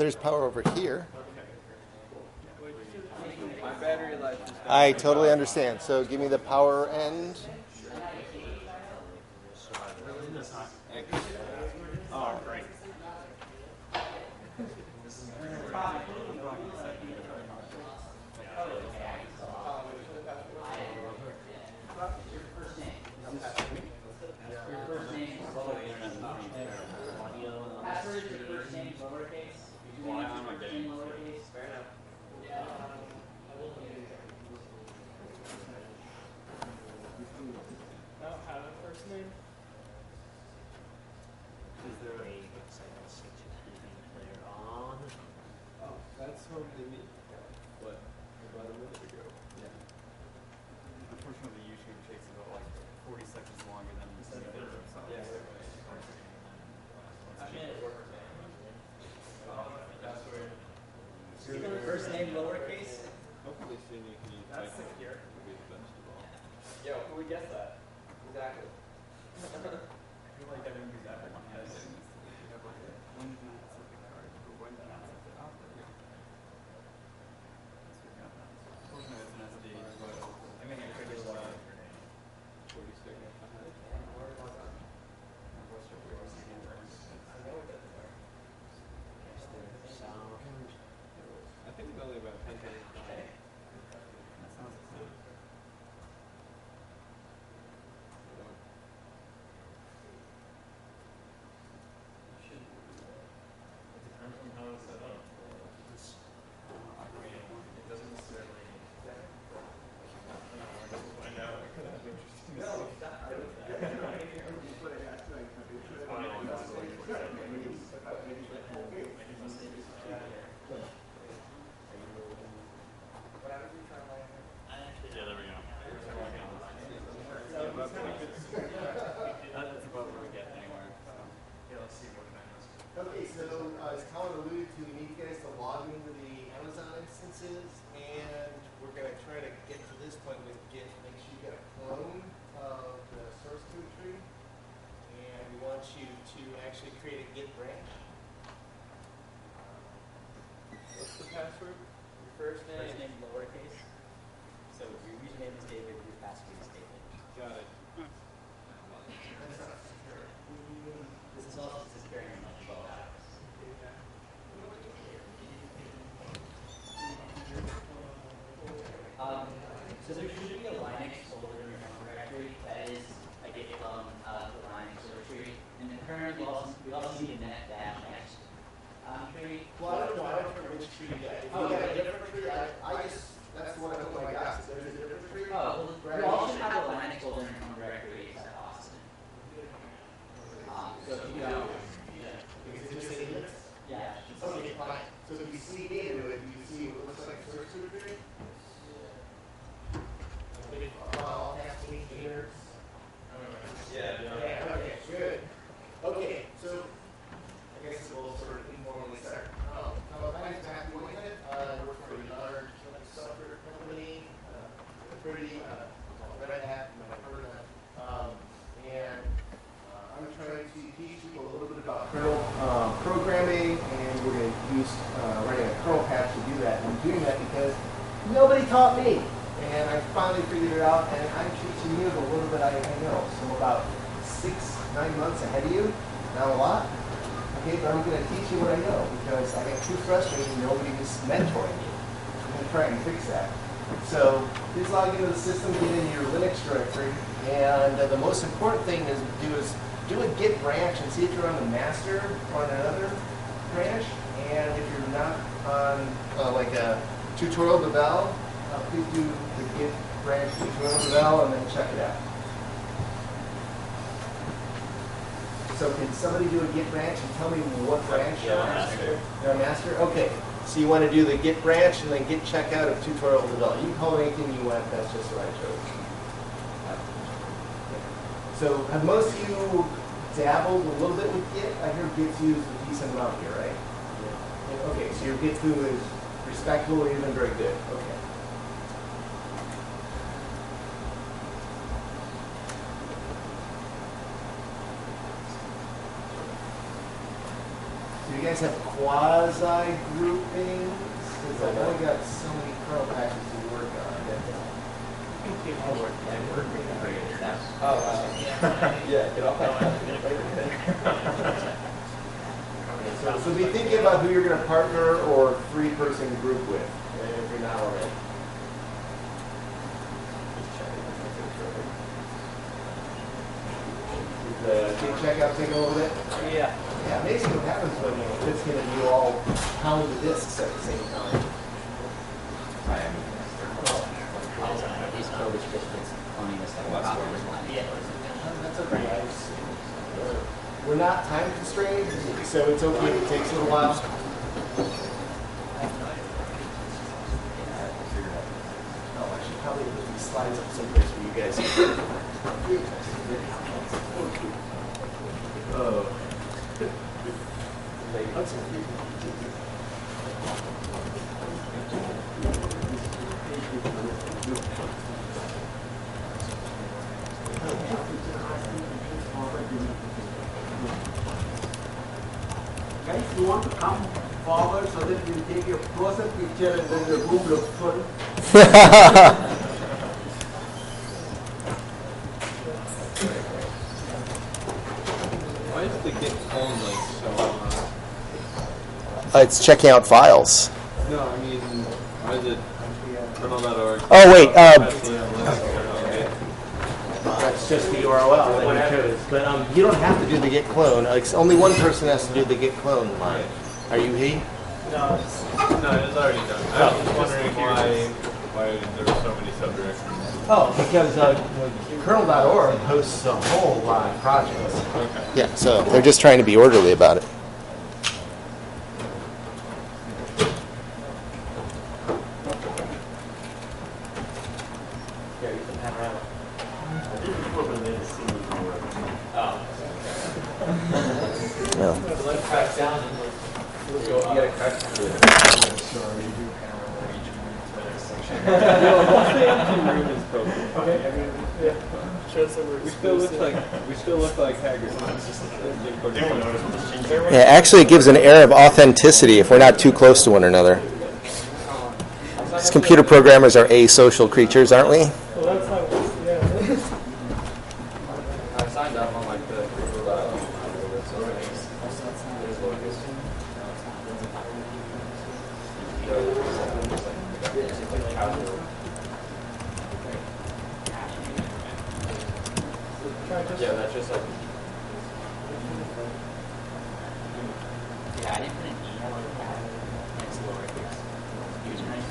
there's power over here. My battery life is down. I totally understand. So give me the power end. Oh, great. That's home to me. What? About a minute ago. Yeah. Unfortunately, YouTube takes about like 40 seconds longer than the video. So Yeah. First name lowercase. Hopefully soon you can use That's typing. secure. Would be the best of all. Yo, who would guess that? Exactly. I feel like I didn't do that one. When do you set the card? Or when do you set it up? Unfortunately, it's an SD, but I mean, I could just 40 seconds behind. I think it's only about 10 seconds behind. That sounds the same. Depends on how it's set up. It doesn't necessarily. Find out. Yeah, there we go. That's about where we get anywhere. So. Yeah, let's see what that is. Okay, so as Colin alluded to, we need you guys to log into the Amazon instances, and we're going to try to get to this point with Git. Make sure you get a clone of the source code tree, and we want you to actually create a Git branch. What's the password? Your first name lowercase. So your username is David, your password is David. Got it. This is also just carrying on as well. So there should be a Linux folder in your home directory that is a Git clone of the Linux directory. And then currently we also need a net-next tree. Well, I don't know. I don't know which tree yet. If you got a different tree, I just, that's the one I put my guys. There's a different tree. Oh, well, you also have a Linux folder in your home directory except Austin. So if you go, Because it just say Linux. yeah. Okay, fine. So if you see into it, you see what looks like source code tree. All caps, containers. Yeah. Yeah, okay, good. Okay, so I guess we'll sort of informally start. My name is Matthew Whitehead. I work for a large software company, pretty Red Hat, you might have heard of that. And I'm trying to teach people a little bit about kernel programming, and we're going to use running a kernel patch to do that. And I'm doing that because nobody taught me. And I finally figured it out, and I'm teaching you the little bit I know. So I'm about 6-9 months ahead of you, not a lot. Okay, but I'm going to teach you what I know because I get too frustrated nobody was mentoring me. I'm going to try and fix that. So please log into the system, get into your Linux directory, and the most important thing is do a Git branch and see if you're on the master or on another branch. And if you're not on like a tutorial devel, please do the Git branch tutorial devel and then check it out. So can somebody do a Git branch and tell me what branch you're on? Master. You're a master? Okay. So you want to do the Git branch and then Git checkout of tutorial devel. You can call it anything you want, that's just what I chose. So have most of you dabbled a little bit with Git? I hear Git's used a decent amount here, right? Yeah. Okay, so your Git foo is respectable, even very good. Okay. Do you guys have quasi groupings? Because I've only got so many kernel patches to work on. Yeah, get off that. So be thinking about who you're going to partner or three-person group with, if you're not already. Did the checkout take over it? Yeah. Yeah, amazing what happens when it's going to be all pound the discs at the same time. These code is just cloning this stuff. Yeah. That's okay. We're not time constrained, so it's okay if it takes a little while. Oh, actually, probably put these slides up someplace for you guys. Oh. Guys, you want to come forward so that we take a closer picture and then the room looks full? Why is the Git clone like so? It's checking out files. No, I mean, why is it kernel.org? Oh, wait. Okay. That's just the URL that you chose. But you don't have to do the git clone. Only one person has to do the git clone line. Are you he? No, it's already done. I was just wondering why there were so many subdirectories. Oh, because kernel.org hosts a whole lot of projects. Okay. Yeah, so they're just trying to be orderly about it. No. We still look like haggard. Yeah, actually, it gives an air of authenticity if we're not too close to one another. Because computer programmers are asocial creatures, aren't we? I signed up on like the yeah, that's just like Yeah, I didn't put an email on the pad. It's lowercase. Username.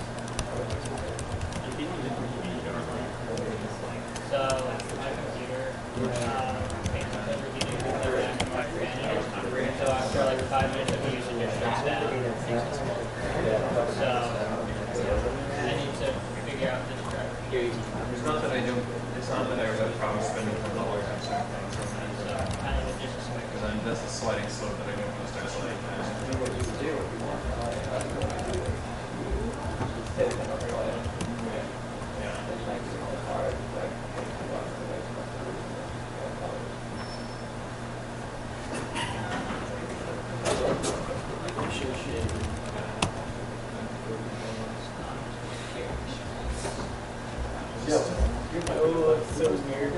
So, my computer, so after like 5 minutes of use, it just shuts down. So, I need to figure out this driver. It's not that I don't. It's not that I have a problem spending $10 on certain things. So, kind of just Because that's a sliding slope that I don't want to start sliding. Oh, that's so weird.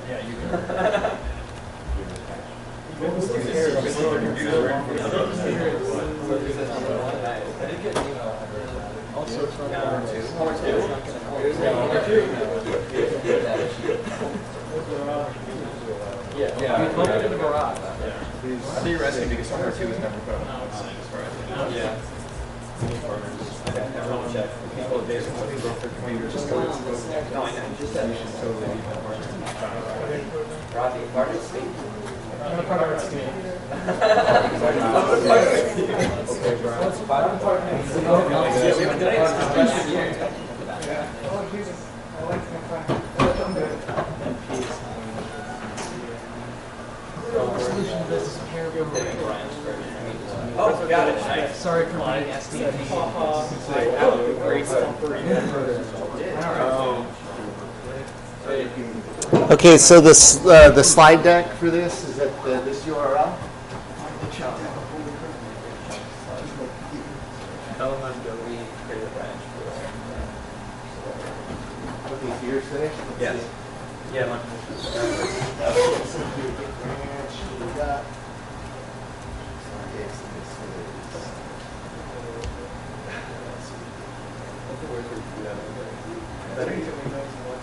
Yeah, you can. Also, it's not yeah. We put it in the garage. I think you're asking because number 2 is never put on the website as far as I know. Yeah. Everyone check. People basically go for computers. Just go. No, I know. Just that. You should totally be that part. Robbie, part of the state. I'm a part of our team. Okay, Brian. Oh, got it. Sorry for my SD. Great stuff for you. Oh. Okay, so the slide deck for this is at this URL. Tell them I'm going to create a branch. Okay, so yours finished? Yes. Yeah, my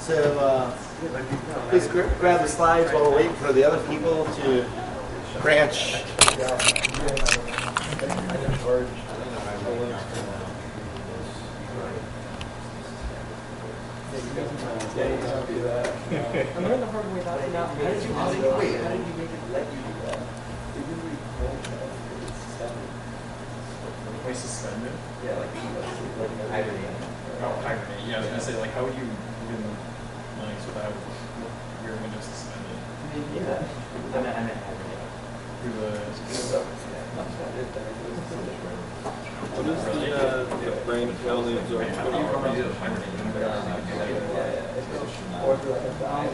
So please grab the slides while we're waiting for the other people to branch. I'm learning the hard way about it now. How did you make it let you do that? Wait, suspended? Yeah, like hibernate. Oh, hibernate. Yeah, I was gonna say, like, how would you even Linux without your Windows suspended? Yeah. I meant hibernate. Through the What is the brain penalty absorption?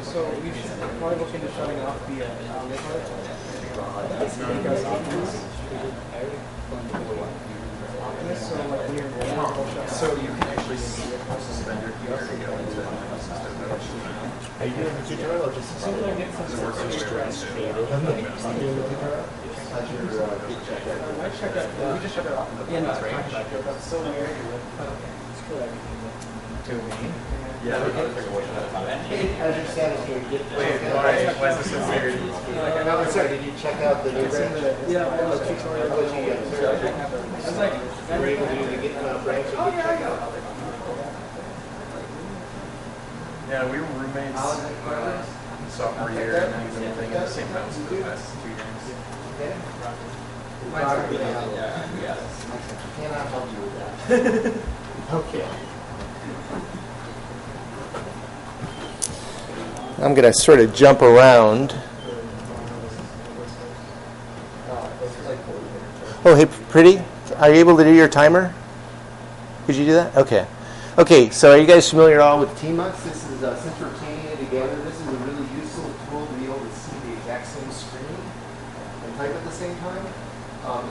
So you should probably look into shutting off the audio part. Optimus, so like when you're so you can actually suspend your computer to go into Linux instead of Are you doing the tutorial or just so like get some sort of stress faded. How's your I checked that. We just shut it off. Yeah, no, it's right. That's so weird. Screw everything. to me? Yeah, we can figure what As you're standing here, get Wait, why is this so weird? I'm sorry, did you check out the new branch? Yeah, I was tutorial. What you get? I was like, Were you able to do the get branch and get check out? Yeah, we were roommates sophomore year and then we've been living in the same house for the past 2 years. Okay. Yeah. Cannot help you with that. Okay. I'm going to sort of jump around. Oh, hey, Pretty, are you able to do your timer? Could you do that? Okay. Okay, so are you guys familiar all with TMUX? This is, since we're teaming it together, this is a really useful tool to be able to see the exact same screen and type at the same time.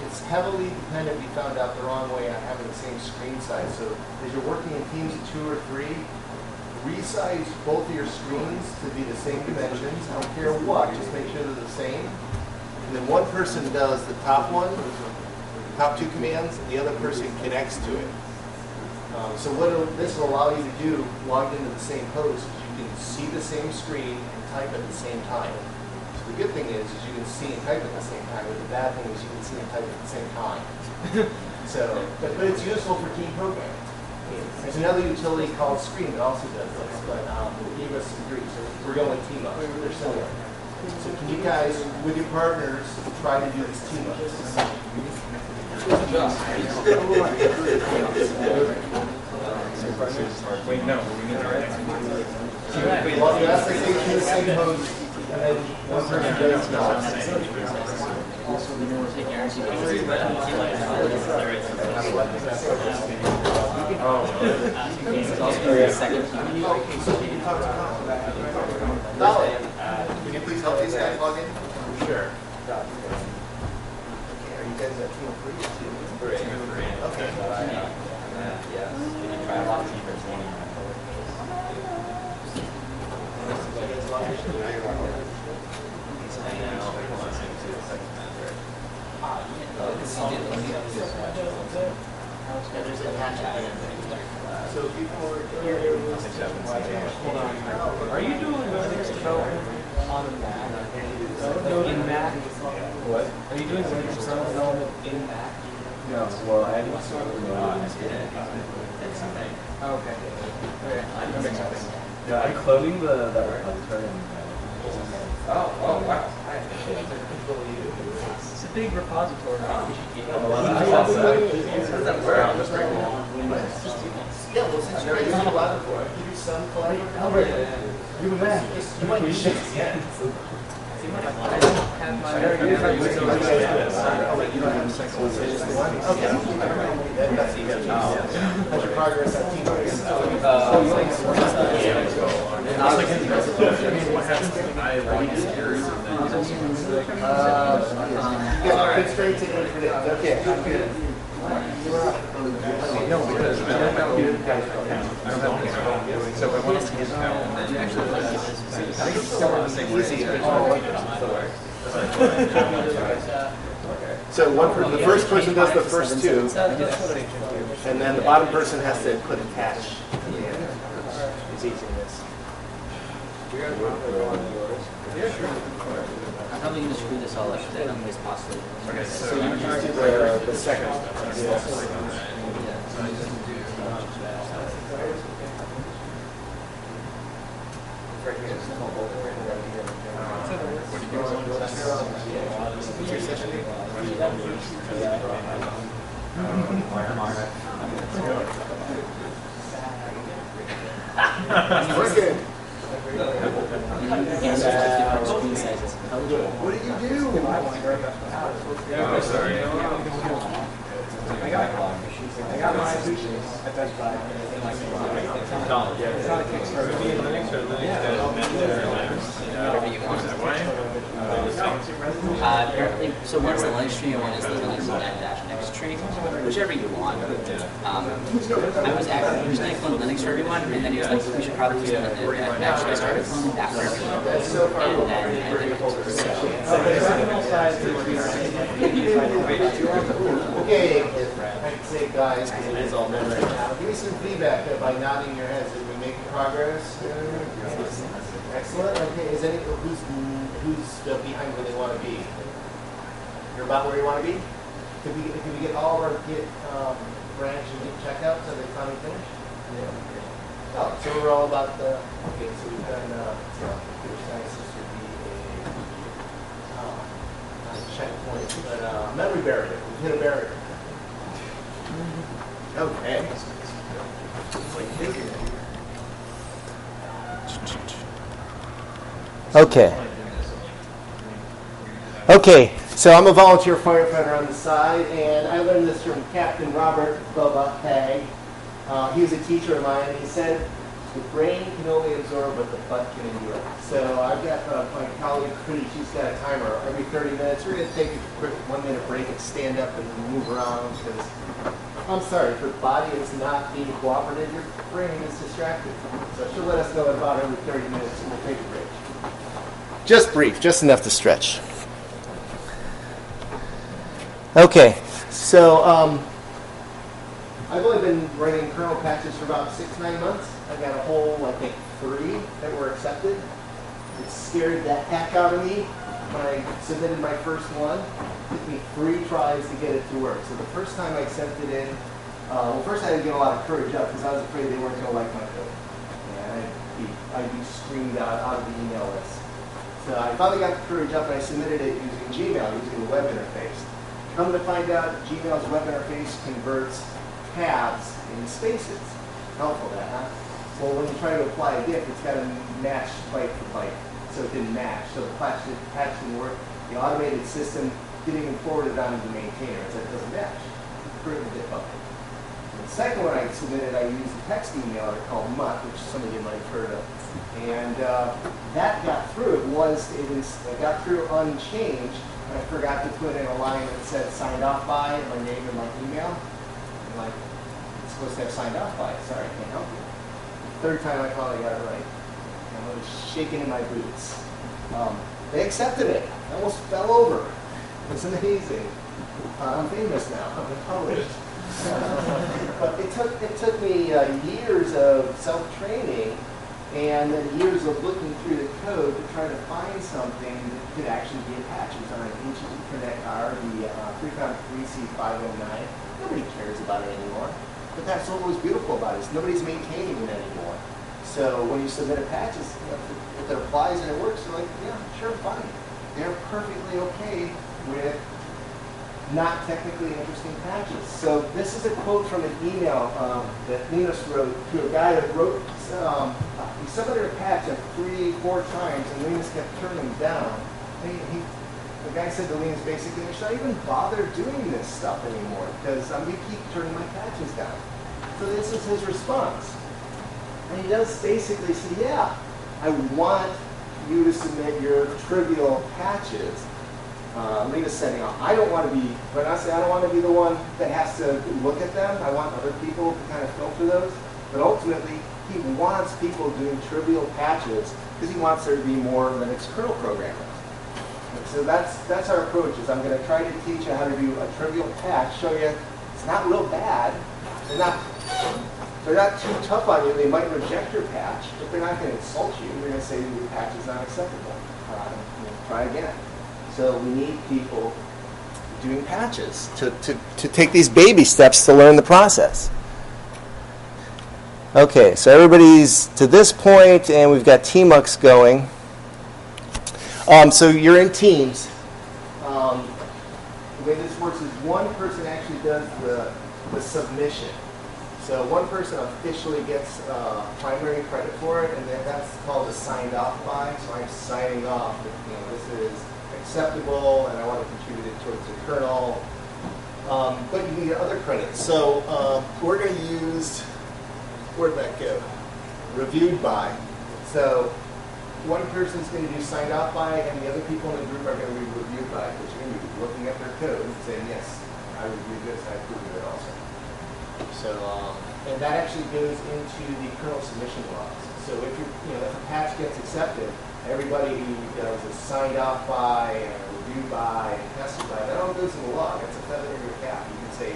It's heavily dependent, we found out, the wrong way on having the same screen size. So as you're working in teams of 2 or 3, resize both of your screens to be the same dimensions. I don't care what, just make sure they're the same. And then one person does the top one, top 2 commands, and the other person connects to it. So what this will allow you to do, logged into the same host, is you can see the same screen and type at the same time. So the good thing is you can see and type at the same time, but the bad thing is you can see and type at the same time. So, but it's useful for team programming. There's another utility called Screen that also does this, but it gave us some grief. So we're going with team ups. They're similar. So can you guys, with your partners, try to do this team ups? Wait, no, we need to write Well, you ask the same host, and then one person does not. Also, the more take RCOS, but it's also a second. Okay, so you can talk to Dolly, can you please help these guys log in? Sure. Okay, are you guys at team 3 or 2? 3. Okay. Yes. Can you try a lot deeper? So before here, hold on. Are you doing Linux development on a Mac? In Mac? What? Are you doing Linux development in Mac? No, well, I didn't. Okay. Okay. That makes sense. Yeah, I'm cloning the repository. Oh, wow. It's a big repository. yeah, well, since you're using a lot of work, give you some play. You might be shit again. How's your progress at team? what happens if I log in here and then you don't You got constraints and infinite. Okay. No, because I don't have his account. So if I want to see his account, then actually, I think it's still on the same easy. So the first person does the first two, and then the bottom person has to put attach at the end. It's easy in this. I'm probably going to screw this all up because I don't think it's possible. Okay, So you just do the second. What's your session name? Working. What did you do? Oh, sorry. I got my sushi. I touched by. Whatever you want. Apparently, so one's the Linux tree and one is the Linux -next tree, whichever you want. I was actually originally cloning Linux for everyone, and then he was like, we should probably use the Mac, so I started cloning that for everyone. And then Okay, I'd say guys, because it is all done right now. Give me some feedback by nodding your heads. Did we make progress? Excellent. Okay, is who's behind where they want to be? You're about where you want to be? Can we get all of our Git branch and Git checkout so they finally finish? Yeah. Oh, so we're all about the. Okay, so we've done. Computer science would be a not a checkpoint, but memory barrier. We hit a barrier. Okay. Okay, so I'm a volunteer firefighter on the side, and I learned this from Captain Robert Bubba Hagg. He was a teacher of mine, and he said, the brain can only absorb what the butt can endure. So I've got my colleague, Pretty, she's got a timer. Every 30 minutes, we're going to take a quick 1-minute break and stand up and move around, because I'm sorry, if your body is not being cooperative, your brain is distracted. So she'll let us know about every 30 minutes, and we'll take a break. Just brief, just enough to stretch. Okay, so I've only been writing kernel patches for about 6-9 months. I got a whole, I think, 3 that were accepted. It scared the heck out of me when I submitted my first one. It took me 3 tries to get it to work. So the first time I sent it in, well, first I had to get a lot of courage up because I was afraid they weren't going to like my code. And I'd be screamed out of the email list. So I finally got the courage up and I submitted it using Gmail, using the web interface. Come to find out, Gmail's web interface converts tabs into spaces. Helpful that, huh? Well, when you try to apply a diff, it's got to match byte for byte. So it didn't match. So the patch didn't work. The automated system didn't even forward it on to the maintainer. It said it doesn't match. Current diff update. The second one I submitted, I used a text emailer called Mutt, which some of you might have heard of. And that got through. It got through unchanged. I forgot to put in a line that said signed off by, and my name and my email. I'm like, it's supposed to have signed off by. Sorry, I can't help you. Third time I finally got it right. And I was shaking in my boots. They accepted it. I almost fell over. It was amazing. I'm famous now. I'm published. But it took me years of self-training and then years of looking through the code to try to find something that could actually be a patch. It was on an ancient Ethernet R, the 3.3C509. Nobody cares about it anymore. But that's what was beautiful about it, is nobody's maintaining it anymore. So when you submit a patch, if it applies and it works, you're like, yeah, sure, fine. They're perfectly okay with not technically interesting patches. So this is a quote from an email that Linus wrote to a guy that wrote, he submitted a patch 3-4 times, and Linus kept turning him down. The guy said to Linus basically, should I even bother doing this stuff anymore? Because I'm going to keep turning my patches down. So this is his response. And he does basically say, yeah, I want you to submit your trivial patches. Leave a setting on. I don't want to be, when I say I don't want to be the one that has to look at them, I want other people to kind of filter those. But ultimately, he wants people doing trivial patches because he wants there to be more Linux kernel programmers. And so that's our approach. Is I'm going to try to teach you how to do a trivial patch, show you it's not real bad. They're not too tough on you. They might reject your patch, but they're not going to insult you. They're going to say your patch is not acceptable. Try again. So we need people doing patches to take these baby steps to learn the process. Okay, so everybody's to this point, and we've got TMUX going. So you're in teams. The way this works is one person actually does the submission. So one person officially gets primary credit for it, and then that's called a signed off by. So I'm signing off that this is acceptable, and I want to contribute it towards the kernel. But you need other credits. So we're going to use, where'd that go? Reviewed by. So one person's going to do signed off by, and the other people in the group are going to be reviewed by, which you're going to be looking at their code and saying, yes, I reviewed this, I approved it also. So, and that actually goes into the kernel submission logs. So if if a patch gets accepted, everybody who does a signed off by, and a reviewed by, and tested by, that all goes in the log. That's a feather in your cap. You can say,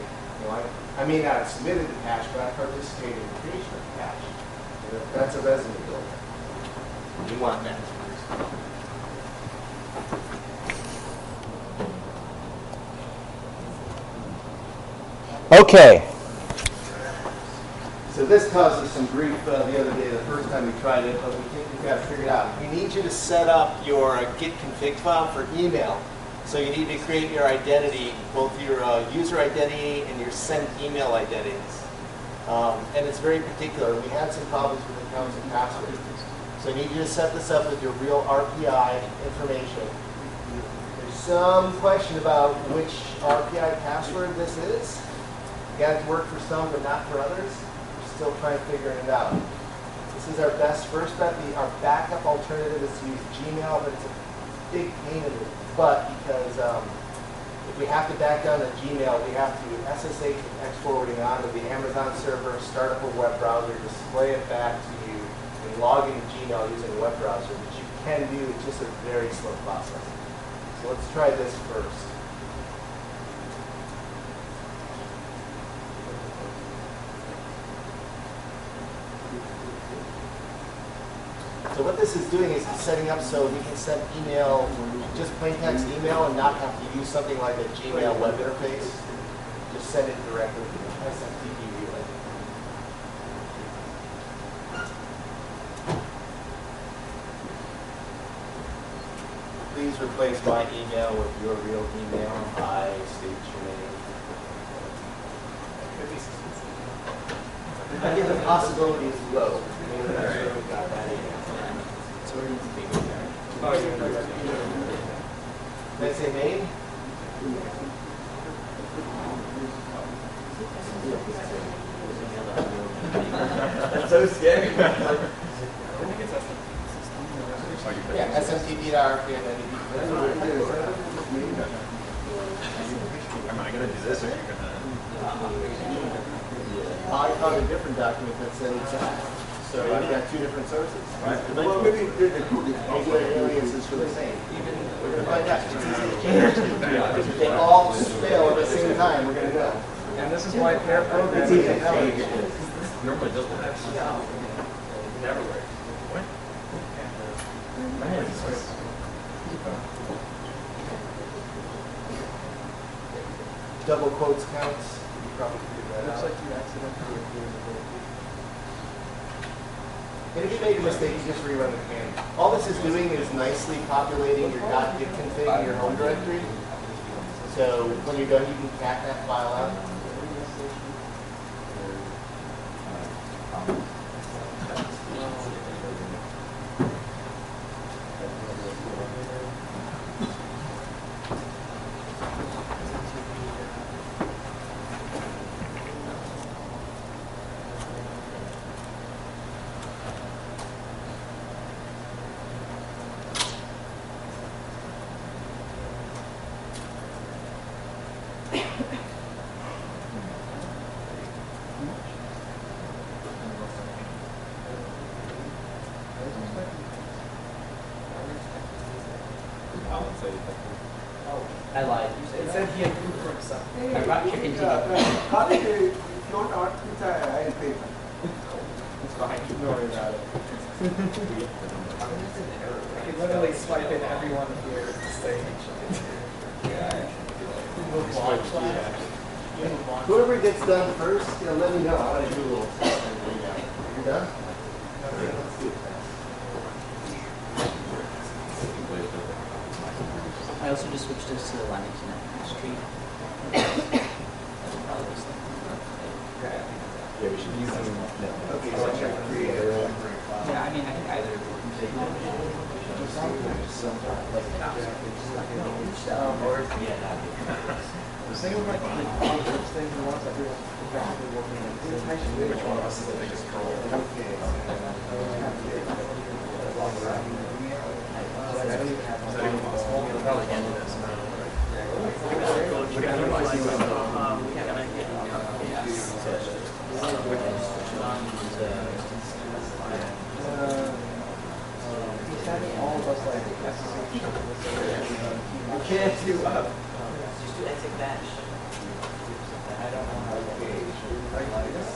I may not have submitted the patch, but I participated in the creation of the patch. That's a resume builder. You want that. Okay. So this caused us some grief the other day, the first time we tried it, but we think we've got it figured out. We need you to set up your Git config file for email. So you need to create your identity, both your user identity and your send email identities. And it's very particular. We had some problems with accounts and passwords. So I need you to set this up with your real RPI information. There's some question about which RPI password this is. It got to work for some, but not for others. We're still trying to figure it out. This is our best first bet. Our backup alternative is to use Gmail, but it's a big pain in the butt because if we have to back down to Gmail, we have to SSH with X forwarding onto the Amazon server, start up a web browser, display it back to you, and log into Gmail using a web browser, which you can do. It's just a very slow process. So let's try this first. So what this is doing is setting up so we can send email, just plain text email, and not have to use something like a Gmail web interface. Just send it directly to the SMTP relay. Please replace my email with your real email. I state your name. I think the possibility is low. Maybe that's where we got that email. Did I say name? That's so scary. Yeah, SMTP.rp. Am I going to do this or are you going to? I found a different document that said exact. So I've got two different sources. Right. Well, maybe the aliases for the same. We're going to find out. It's easy to change. If they all fail at the same time, we're going to know. And this is why pair programming It's easy to is knowledge. change. Normally doesn't have. Never works. What? Double quotes counts. You probably figured that Looks out. like you accidentally were doing the whole And if you make a mistake, you just rerun the command. All this is doing is nicely populating your .git config in your home directory. So when you're done, you can cat that file out. I lied. He said he had food for himself. I brought chicken to College, if you want art pizza, I'll pay. It's fine. Don't worry about it. I could literally swipe in everyone here to say Whoever gets done first, let me know. I want to do a little test. You're done? Okay, let's do it. I also just switched this to the Linux and Street. Yeah, we should use them. Okay, so check creator. Yeah, I mean, I think either. The thing with like the first thing, the ones that we're effectively working on, which one of us is the biggest troll? Is that even possible? We'll probably handle this now. He's having all of us like we can't do Just do exit batch. I don't know how to gauge. Like this.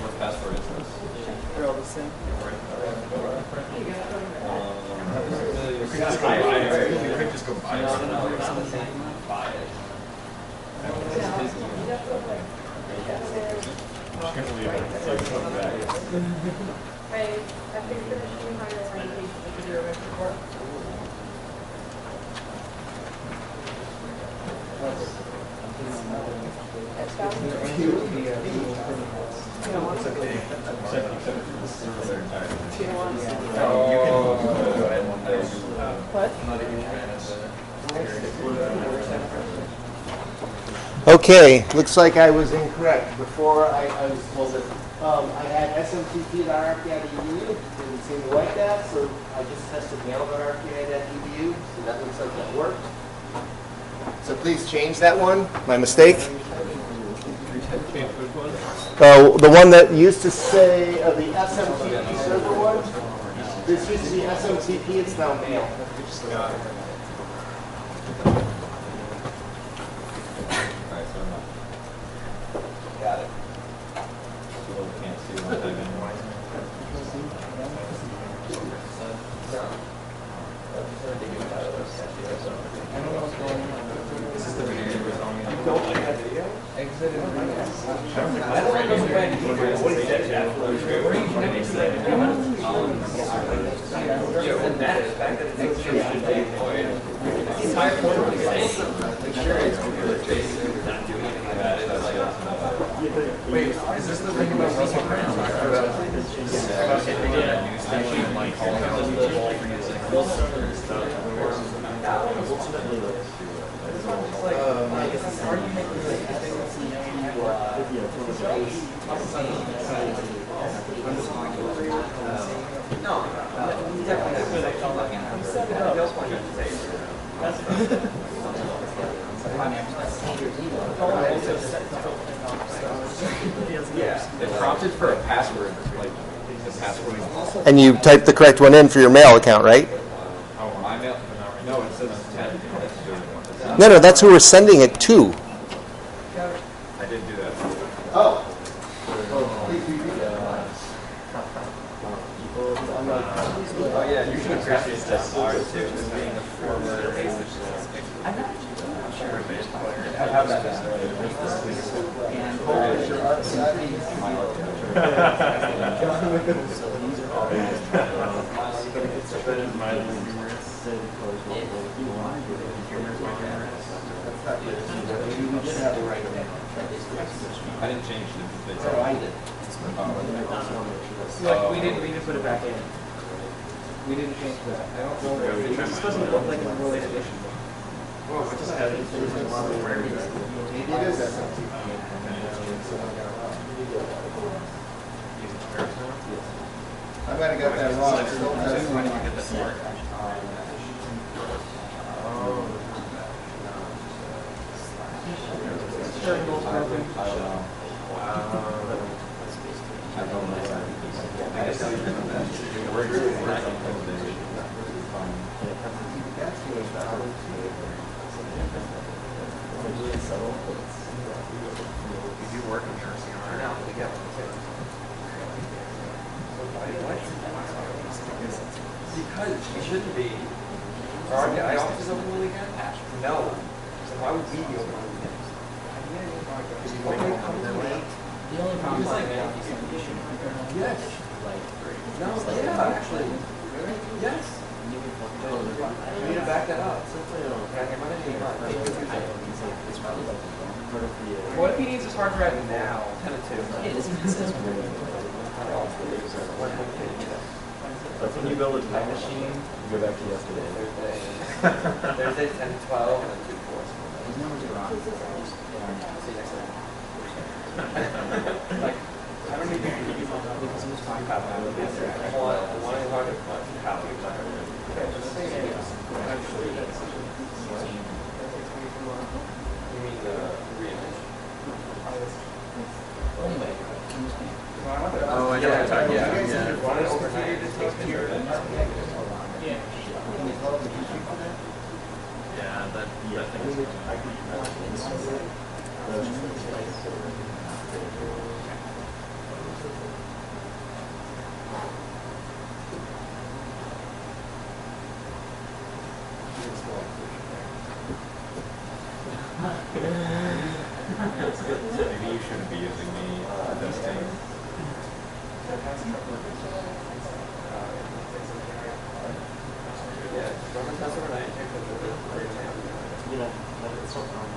What password is this? they're all the same. You could just go buy buy it. I think that she might have already to do a report. Okay, looks like I was incorrect. Before I was told that I had smtp.rpi.edu, didn't seem to like that, so I just tested mail.rpi.edu, so that looks like that worked. So please change that one, my mistake. The one that used to say the SMTP server one, this used to be SMTP, it's now mail. Got it. Can't see one thing anymore. This is the video you were on. You don't have video? Exit and I don't know what he said, Jeff. Where are you trying to say? and that is back that it's should be employed. The entire point of the game. Sure, it's Jason not doing anything about it. Wait, is this the thing about Russell Brand? News station, like, calling out the whole for using stuff. Yeah, it prompted for a password, like the password. And you typed the correct one in for your mail account, right? Oh, my mail? No, it says 10. No, that's who we're sending it to. I did do that. Oh. Oh yeah, you should appreciate this art too, just being a former. I'm not sure if it's I have that and been mildly humorous. Humorous, my humorous. We did have the right name. I didn't change the So I did. Like, we didn't put it back in. We didn't change that. I don't know. It just doesn't look like a related issue. Well, we just had it. It is SMT. I might have got that wrong. It still has- Terminal's broken. You do work in RCOS now together. Because it shouldn't be. Are the offices open on the weekend? No. So why would we be open on the weekends? The only problem is like, Yes. No, yeah, actually. Yes. You need to back that up. What if he needs his hard drive now? 10 to 2. it isn't consistent. Like when you build a time machine, you go back to yesterday. Thursday 10 to 12 and 2 to 4. These numbers are wrong. See next time. Like, I don't even think he's on that because he was talking about that. One is hard to copy. You mean the reimage? Anyway, I'm just kidding. Oh, I know what you're talking about. Yeah. Run it overnight, it takes pictures. Yeah, that thing is Maybe you shouldn't be using the testing. Yeah, run the test overnight. You know, it's so common.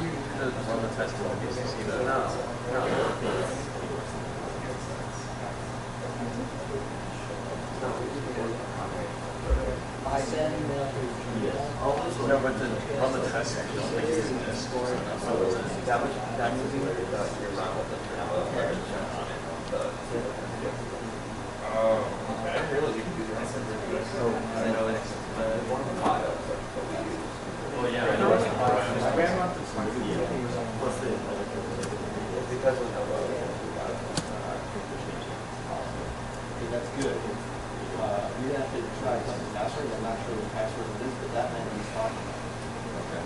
You should run the test in BCC though. No. No, but to run the test, I don't think it's this. That would be where you're oh, okay. I didn't realize you could do that. I know it's one of the files. Well, yeah, I know. I ran on this one. Because of the Okay, that's good. You're gonna have to try something password. I'm not sure what password it is, but that might be fine. Okay.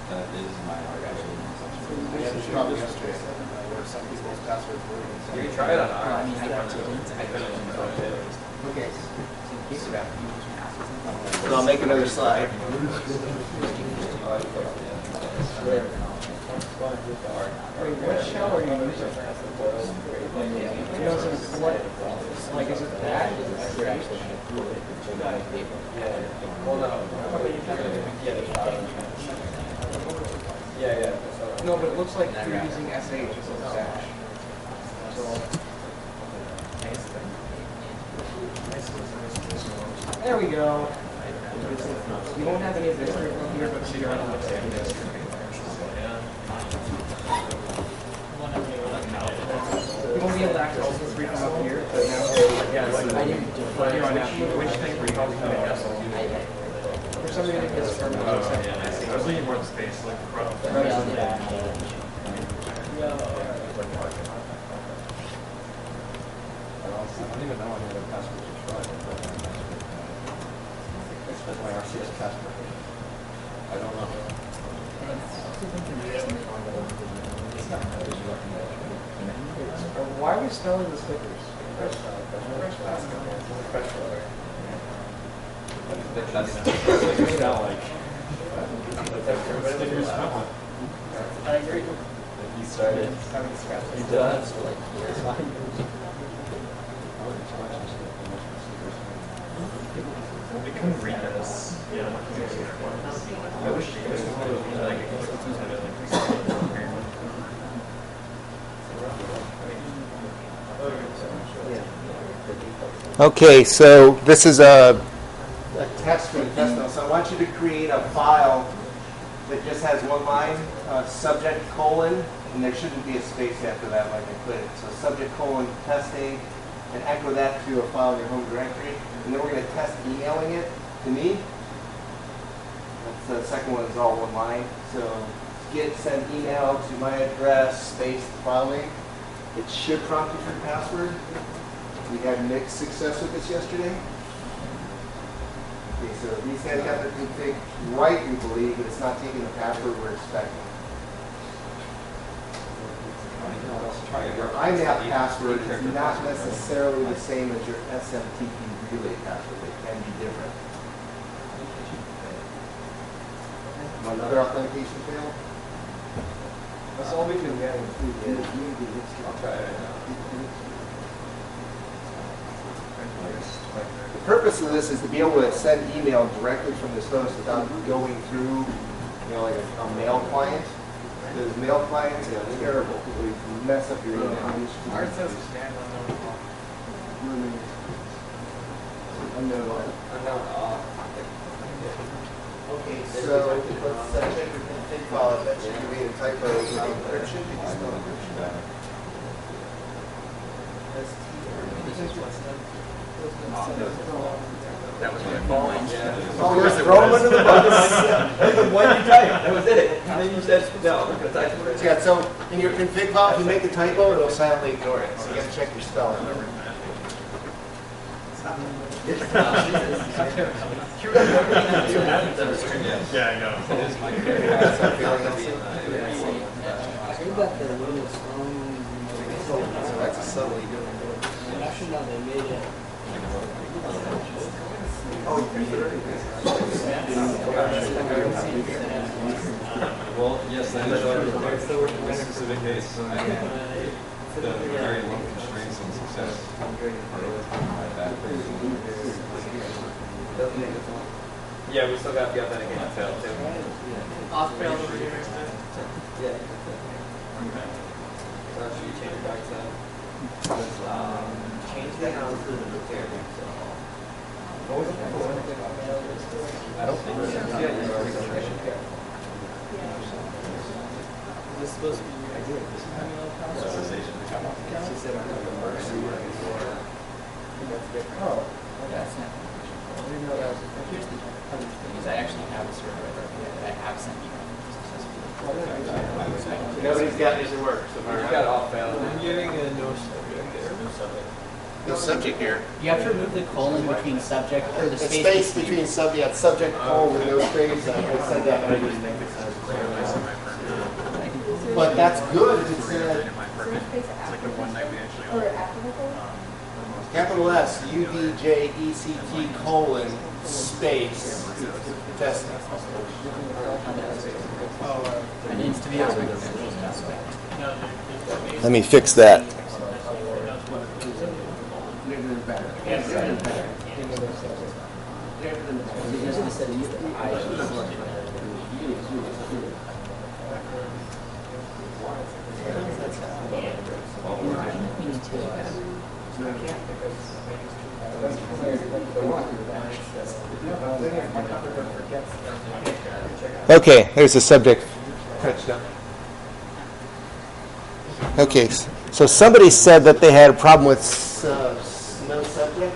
That is my Yeah, this is probably yesterday. Where some people's passwords were. you can try it on ours. I mean, I got 2 minutes. I couldn't install it. Okay. So I'll make another slide. Wait, what shell are you using? It doesn't, what, like, is it that? Hold on. Yeah. No, but it looks like you're using SH as a dash. So. There we go. You won't have any of this from here, but you're on the history. You won't be able to access this from up here, but now Yeah, like, I didn't do it. Here on out. which thing were you calling yes? For some reason, it's from I was leaving more space, like, across. I don't even know any other passwords to try. That's my RCS password. I don't know. Why are we smelling the stickers? Fresh plastic. That's smell like. I agree. You started. Having scratch. You done? So like, can read this. Yeah. I wish you guys would like Okay, so this is a test for the test now. So I want you to create a file that just has one line, subject colon, and there shouldn't be a space after that like I put it. So subject colon testing, and echo that to a file in your home directory. And then we're going to test emailing it to me. That's the second one is all one line. So get send email to my address, space the file name. It should prompt you for the password. We had mixed success with this yesterday. Okay, so these guys got their config right, we believe, but it's not taking the password we're expecting. Your IMAP password is not necessarily the same as your SMTP relay password. They can be different. Another authentication fail? That's all we do. I'll try it. The purpose of this is to be able to send email directly from this host without going through, like a mail client. Those mail clients are terrible. They mess up your email. Ours says standalone. Okay, so let's check your config file. I bet you made a typo with encryption. Did you spell encryption? That was my fault. Oh, you're throwing under the bus. What did you type? That was it. And then you said, no, I'm going to type it. Yeah, so in your config file, if you make a typo, it'll silently ignore it. So you have to check your spelling. Yeah, I know. That's a subtly good. Actually, no, they made it. Well, yes, that is true. This specific case, the very low constraints on success are like that. Yeah, we still got the authentication fail too. Off-fail over here. Yeah. Okay. So should you change it back to change that to the repair. I don't think so. Yeah, This is supposed to be your idea. Oh, that's not. Here's the because I actually have a server that I have sent email successfully. Nobody's got this to work. So You got off fail. I'm getting a no subject there. No subject. no subject here. You have to remove the colon between subject or the The space, space between subject colon with no space. I said that, but I didn't think it says. But that's good. It's Is there a space after One night we actually or after the colon? capital S UDJECT colon space testing. it needs to be out. Let me fix that. Okay, there's the subject. Okay, so somebody said that they had a problem with no subject. No subject.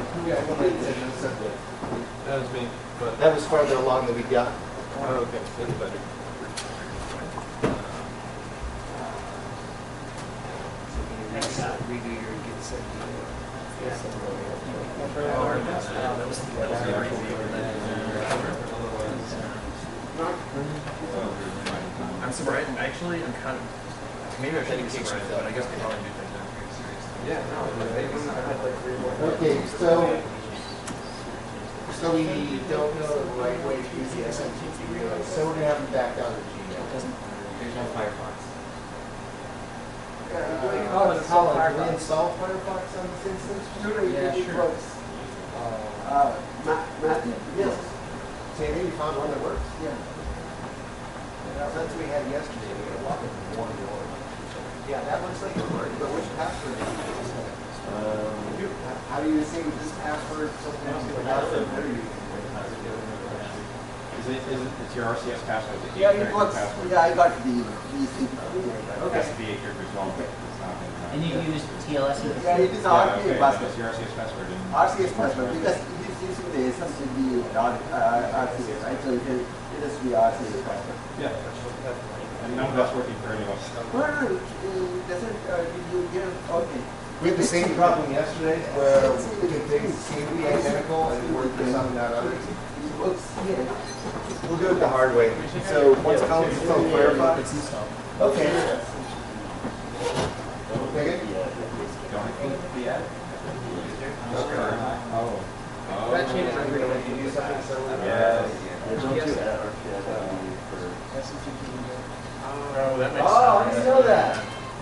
That was me, but That was farther along than we got. oh, okay, that's better. Redo your get set. I'm surprised. Actually, I'm kind of. Maybe I shouldn't be surprised, but I guess they probably do take that pretty seriously. Yeah, no, I had like 3 more. Okay, so we don't know the right way to use the SMTP relay, so we're gonna have them back down to Gmail. There's no Firefox. Colin, can we install Firefox on this instance? Yeah, sure. Matthew, yes. Sandy, you found one that works? Yeah. That's what we had yesterday. We had a lot of one door. Yeah, that looks like it worked, but which password did you use? How do you say this password, something else without it? What are you using? It's your RCS password? Yeah, it works. Yeah, I got the thing. It has to be 8 characters long, but it's not. And you use TLS? Yeah, it is Yeah, RCA okay, password. that's your RCS password. RCS password, because it is using the SMTP RCS, right? So it has to be RCS password. Yeah. And none of that's working for any of us. No, it doesn't, did you get, okay. We had the same problem yesterday where things seem to be identical and it worked for some, not others. It works here. We'll do it the hard way. So once Colin's still clarified. Okay. Megan? Don't include the ad? Oh. That changes every day. You do something similar. Yes. Oh, that makes Oh, I didn't know that.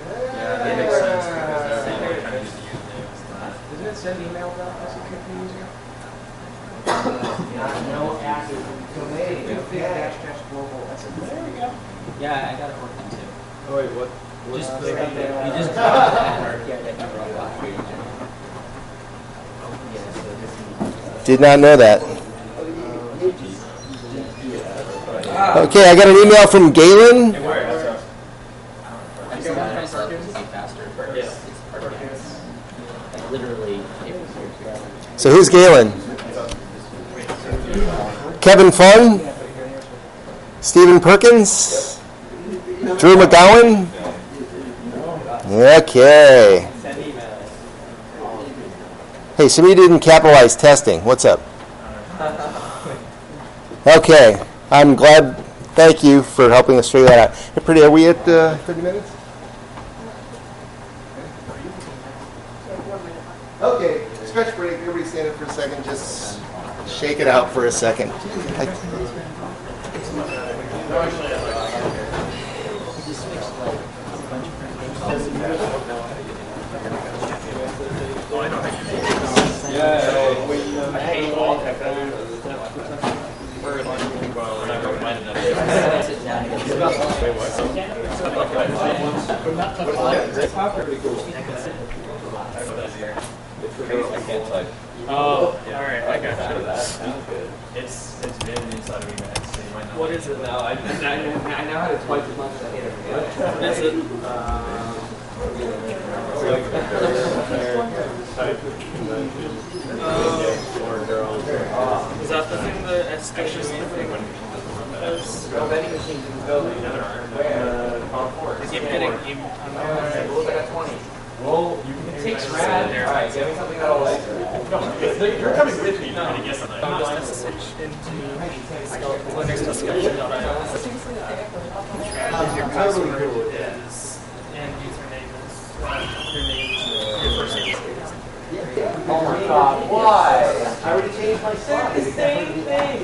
Yeah, that makes sense because they're really trying to use the username. Isn't it send email about SMTP user? No active Domain. Yeah. Global. There we go. Yeah, I got it working too. Oh, wait, what? Just you just drop that yeah, that you wrote off. Yeah, so this is Did not know that. Okay, I got an email from Galen. I'm sometimes like it to be faster. It's like literally. So who's Galen? Kevin Fung? Stephen Perkins? Drew McGowan? Okay. Hey, somebody didn't capitalize testing. What's up? Okay. I'm glad. Thank you for helping us figure that out. Hey, Pretty, are we at 30 minutes? Okay, stretch break. Everybody stand up for a second. Just shake it out for a second. I hate all technology. Oh, yeah. All right, I got you. It's been inside of Emacs, so you might know. What is it now? I know how to twice as much as I hate everything. What is it? Is that the thing that escalates the thing when vending machines in the building? Keep hitting. Well, it takes rad. All right, give me something that'll like. No, you're coming with me. No, guess something. I'm just SSH into Linux discussion. Your password is and username is your name, your first name. Oh my God, why? I already changed my slide. It's the same thing.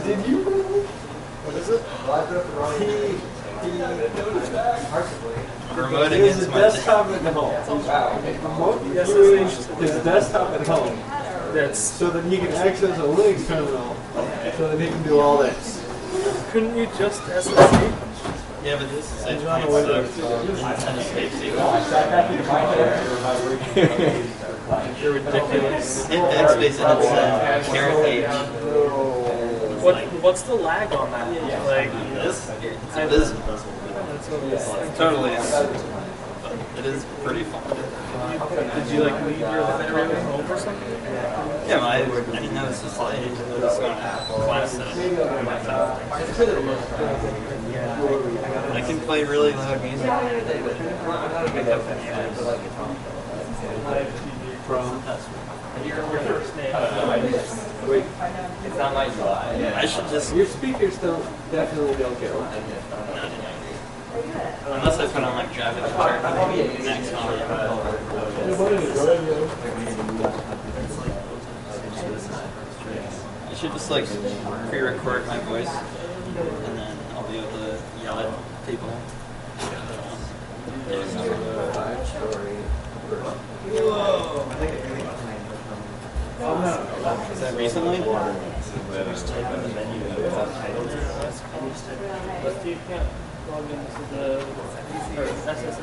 Did you really? What is it? Well, I put up the wrong key. Remote against my desktop at home. His desktop at home. That's So that he can access a Linux terminal. So that he can do all this. couldn't you just SSH? Yeah, but this is He's on the way to You're ridiculous. hit backspace and it's carrot H. What's the lag on that? Like This, it's invisible. Totally invisible. It is pretty fun. did you like leave your battery at home or something? Yeah, I didn't know this was like this going to class setup. I can play really loud music. Your first name. Wait, it's not my UI. I should just, Your speakers definitely don't get loud. unless I put on like Java Chart, next volume. I should just like pre-record my voice, and then I'll be able to yell at people. Whoa! that recently? But you can't log into the SSH.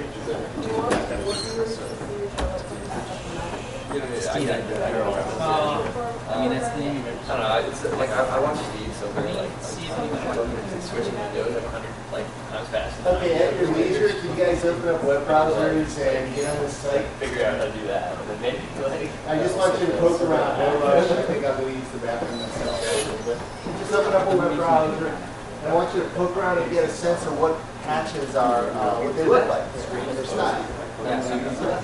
I mean, that's the name of it. I don't know. It's like I want speed, so they're like switching windows at 100 like times faster. Okay, at your leisure, can you guys open up web browsers and get on this site? Figure out how to do that, and then maybe like. I just want you to poke around. No rush. I think I'm going to use the bathroom myself. But just open up a web browser. And I want you to poke around and get a sense of what patches are, what they look like, and their style. Yeah, so you can put up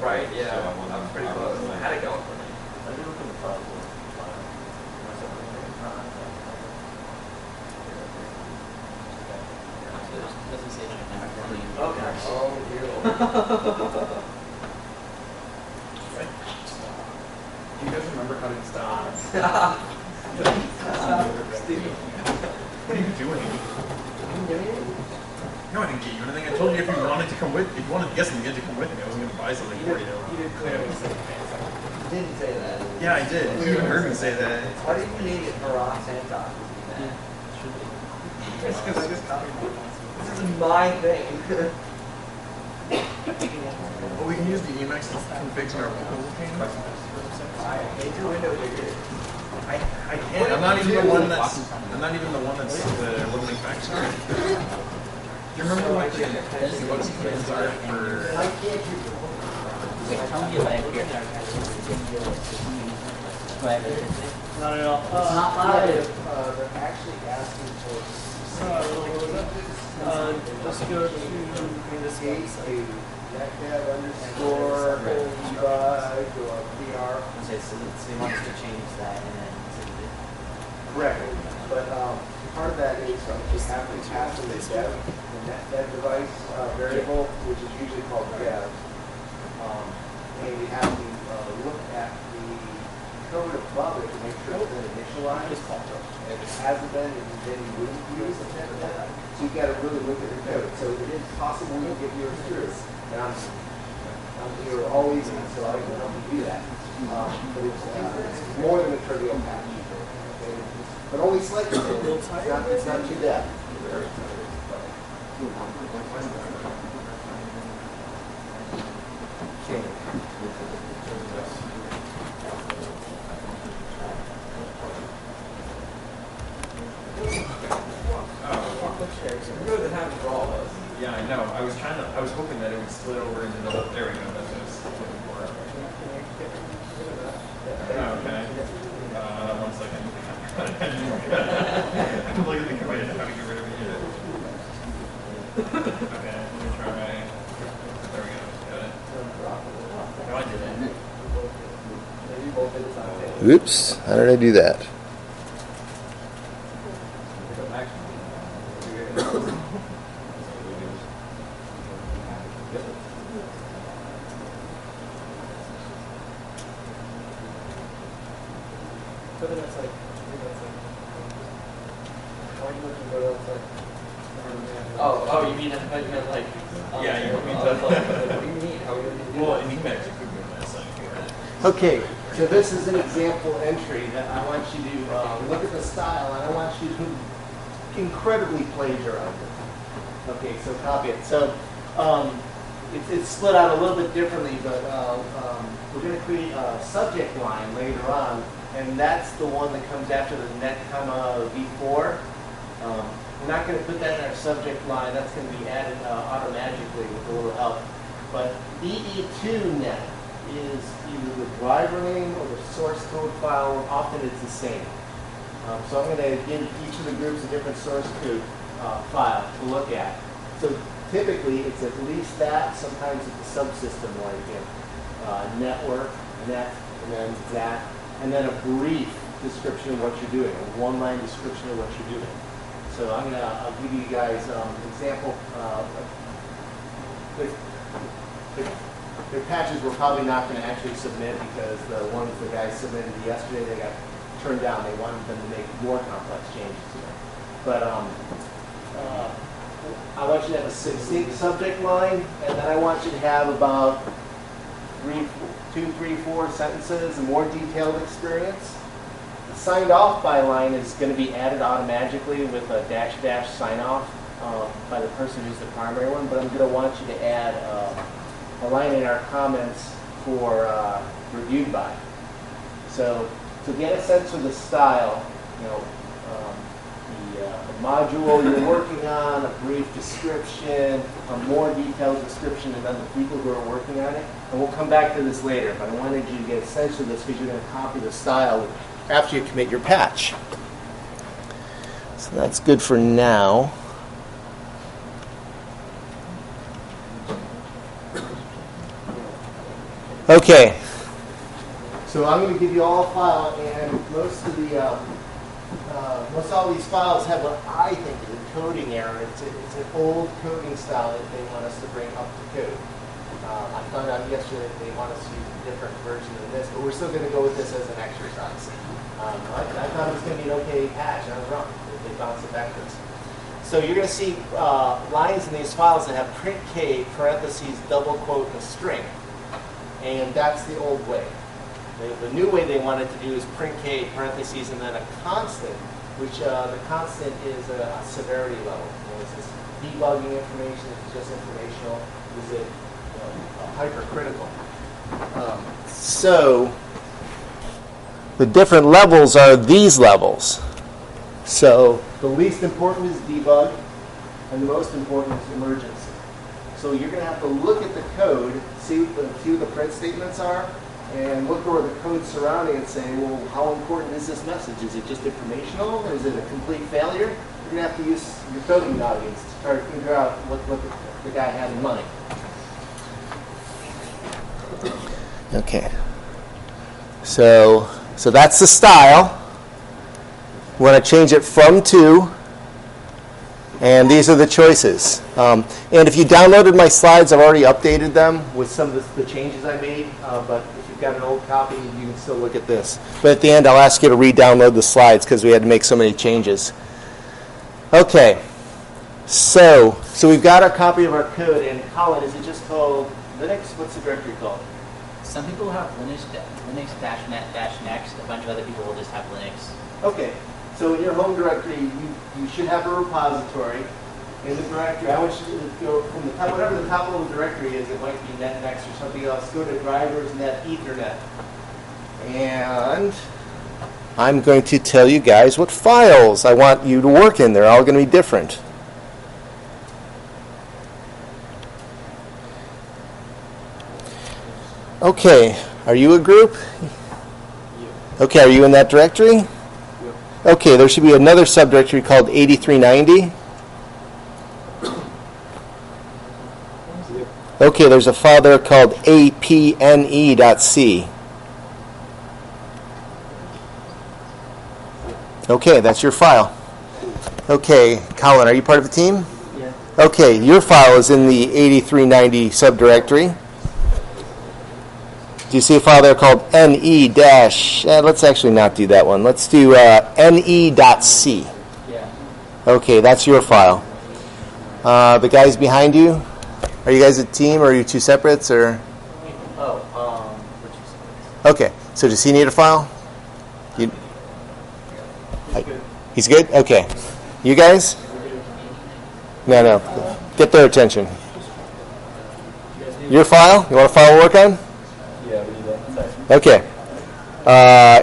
Right, yeah, I'm pretty close. I had it going for me. doesn't say that. Okay. Do you guys remember how to install? Steve. What are you doing? No, I didn't get you anything. I told you if you wanted to come with, if you wanted to get something, you had to come with me. I wasn't going to buy something for you. You did clearly say that. You didn't say that. Yeah, I did. You even heard me say that. Why did you need it for Ross and Doc? It's because I just copied it. This is my thing. Well, we can use the Emacs configs in our local pane. I hate your window here. I can't. I'm not even the one that's the limiting factor. Do you remember what the commands are for? Why can't you? Wait, tell me about it here. Go ahead. Not at all. It's not live. They're actually asking for Just go to this case, a #underscore or PR. Okay, so they want us to change that and then save it. Correct. But part of that is just having to pass in the dev, the net device variable, which is usually called dev. And we have to look at the code above it to make sure it's been initialized. If it hasn't been, then you wouldn't use the net dev. So you've got to really look at the code. So it is possible you get yours through. And I'm here always, so I can help you do that. But it's more than a trivial patch. Okay? But only slightly. It's not too bad. Good to have for all of us. Yeah, I know. I was hoping that it would split over into the. There we go. That's what I was looking for. Okay. 1 second. I'm looking at the command how to get rid of it. Okay, let me try. There we go. Got it. No, I didn't. Oops, how did I do that? Oh, you mean like? Yeah, you want me to. What do you mean? How are we gonna do Well, that? in Emacs, you could go to that site. Okay, so this is an example entry that I want you to look at the style, and I want you to incredibly plagiarize it. Okay, so copy it. So it's split out a little bit differently, but we're going to create a subject line later on, and that's the one that comes after the net comma v4. We're not going to put that in our subject line. That's going to be added automatically with a little help. But EE2net is either the driver name or the source code file. Often it's the same. So I'm going to give each of the groups a different source code file to look at. So to typically it's at least that. Sometimes it's a subsystem like network, net, and then that, and then a brief description of what you're doing, a one-line description of what you're doing. So I'll give you guys an example. Their patches we're probably not going to actually submit because the ones the guys submitted yesterday, they got turned down. They wanted them to make more complex changes to them. But I want you to have a succinct subject line, and then I want you to have about 2, 3, 4 sentences, a more detailed experience. The signed off by line is going to be added automatically with a -- sign off by the person who's the primary one, but I'm going to want you to add a line in our comments for reviewed by. So to get a sense of the style, you know, the module you're working on, a brief description, a more detailed description, and then the people who are working on it. And we'll come back to this later, but I wanted you to get a sense of this because you're going to copy the style after you commit your patch. So that's good for now. Okay. So I'm going to give you all a file, and most all these files have what I think is a coding error. It's an old coding style that they want us to bring up to code. I found out yesterday that they want us to use a different version of this, but we're still going to go with this as an exercise. I thought it was going to be an okay patch, and I was wrong. They bounced it backwards. So you're going to see lines in these files that have print K, parentheses, double quote, and a string. And that's the old way. The new way they wanted to do is print K, parentheses, and then a constant, which the constant is a severity level. You know, is this debugging information? Is it just informational? Is it hypercritical? So the different levels are these levels. So the least important is debug, and the most important is emergency. So you're going to have to look at the code, see what a few of the print statements are, and look over the code surrounding it, saying, well, how important is this message? Is it just informational? Is it a complete failure? You're going to have to use your coding audience to try to figure out what the guy had in mind. Okay. So that's the style. We want to change it from to, and these are the choices. And if you downloaded my slides, I've already updated them with some of the changes I made, but if you've got an old copy, you can still look at this. But at the end, I'll ask you to re-download the slides because we had to make so many changes. Okay, so we've got a copy of our code, and Colin, is it just called Linux? What's the directory called? Some people have Linux-net-next. A bunch of other people will just have Linux. Okay, so in your home directory, you should have a repository. In the directory, I want you to go from the top, whatever the top level directory is. It might be netnext or something else. Go to drivers net ethernet, and I'm going to tell you guys what files I want you to work in. They're all going to be different. Okay, are you a group? Okay, are you in that directory? Okay, there should be another subdirectory called 8390. Okay, there's a file there called apne.c. Okay, that's your file. Okay, Colin, are you part of the team? Yeah. Okay, your file is in the 8390 subdirectory. Do you see a file there called ne-? Let's actually not do that one. Let's do ne.c. Yeah. Okay, that's your file. The guys behind you, are you guys a team or are you two separates? Or? Oh, we're two separates. Okay, so does he need a file? He's good? Okay. You guys? No. Get their attention. Your file? You want a file to work on? Yeah, we do that. Okay.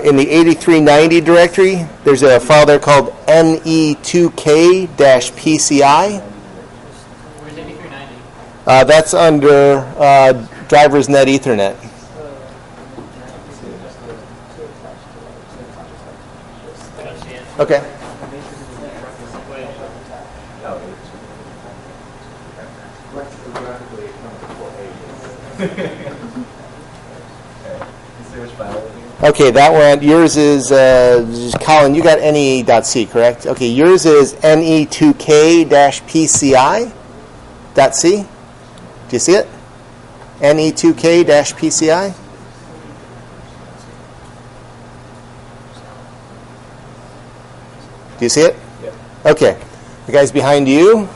In the 8390 directory, there's a file there called ne2k-pci. Where's 8390? That's under drivers net ethernet. Okay. lexicographically it comes to 4 pages. Okay, that one, yours is, Colin, you got ne.c, correct? Okay, yours is ne2k-pci.c. Do you see it? ne2k-pci. Do you see it? Yep. Okay. The guys behind you.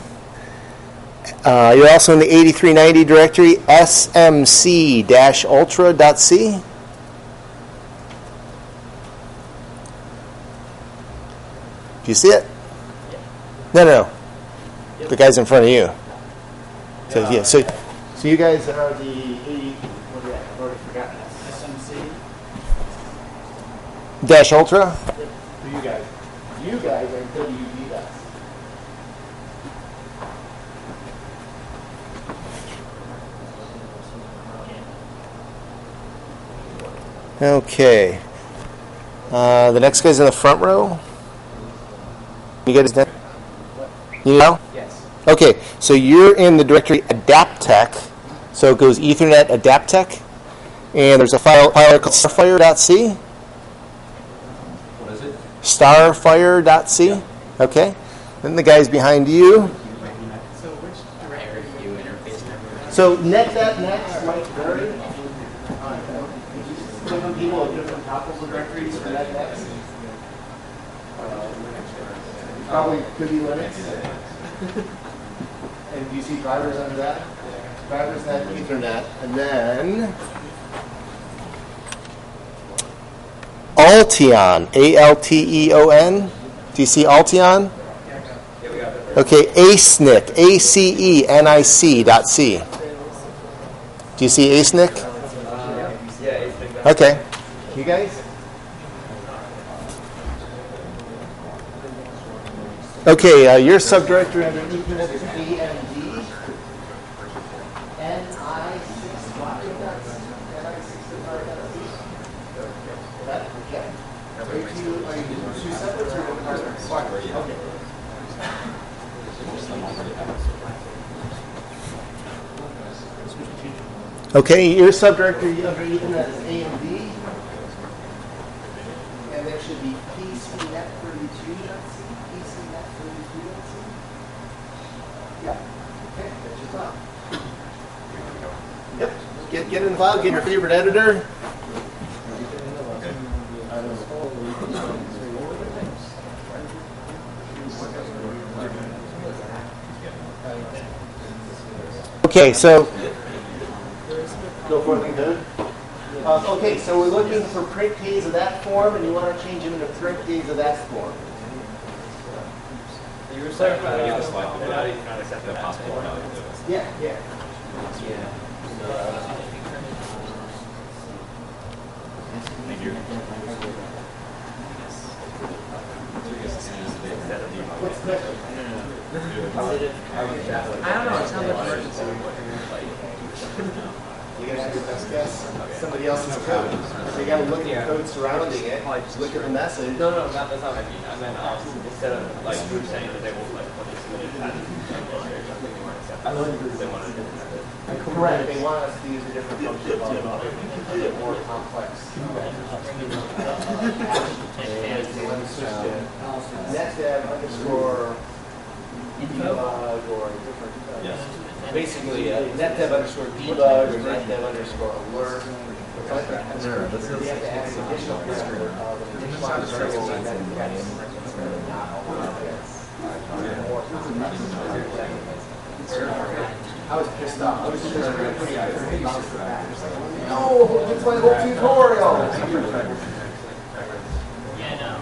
You're also in the 8390 directory, smc-ultra.c. Do you see it? No. Yep. The guys in front of you. So yeah, so you guys are the 80. What are you at? I've already forgotten. SMC. Dash ultra. For you guys. You guys are WDS. Okay. The next guy's in the front row. You get his name? You know? Yes. Okay, so you're in the directory adaptech. So it goes Ethernet adaptech. And there's a file called starfire.c. What is it? Starfire.c. Okay. Then the guys behind you. So which directory do you interface with? So net.next might vary. Different people have different topos of directories for net.next. Probably could be Linux. And do you see drivers under that? Drivers net Ethernet. And then Alteon. A-L-T-E-O-N. Do you see Alteon? Okay, ACENIC. A-C-E-N-I-C.c. Do you see ACENIC? Okay. you guys? Okay, your subdirectory Under Ethernet is AMD. NI6.5.c. Okay. Are you two separate or partners? Okay. Okay, your subdirectory Under Ethernet is AMD. And there should be PCNet32.c. PCNet32.c. Yeah. Okay, that's your file. Yep. Get in the file, get your favorite editor. Okay, so Go for it, good. Okay, so we're looking for print days of that form, and you want to change them into print days of that form. You were saying about the slide, but now you cannot accept the possible value. Yeah, yeah. Thank you. What's the question? I don't know. It sounds like emergency. You gotta have your best guess. Somebody else's code. So you gotta look at the code surrounding it. Look at the message. No, that's not what I mean. I meant instead of like you were saying that they will like when you submit it, they want to do it. Correct. They want us to use a different function called a more complex. And they want to switch to netdev underscore debug or different. Yes. Basically, netdev underscore debug or netdev underscore alert. We have to add an additional parameter of an additional variable that gets not I was pissed off. I was just going to put it out there. No, it's my whole tutorial. Yeah, no.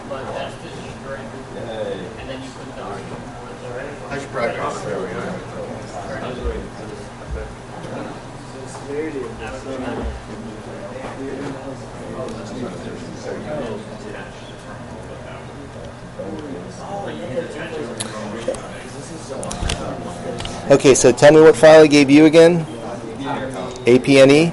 But that's the string. And then you put the argument. I should practice. There we go. okay, so tell me what file I gave you again. APNE.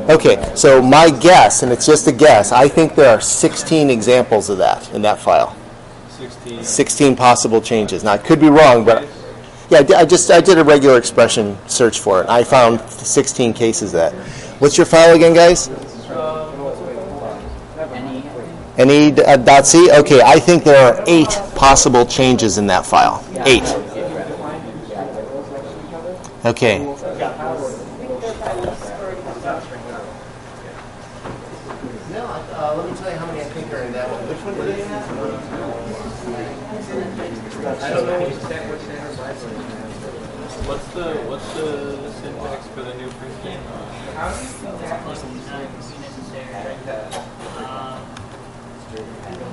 Okay, so my guess, and it's just a guess, I think there are 16 examples of that in that file. 16 possible changes. Now, I could be wrong, but yeah, I did a regular expression search for it. I found 16 cases of that. What's your file again, guys? Any.c? Okay, I think there are 8 possible changes in that file. 8. Okay. Let me tell you how many I think are in that one. Which one did it have? I don't know what's the syntax for the new print game?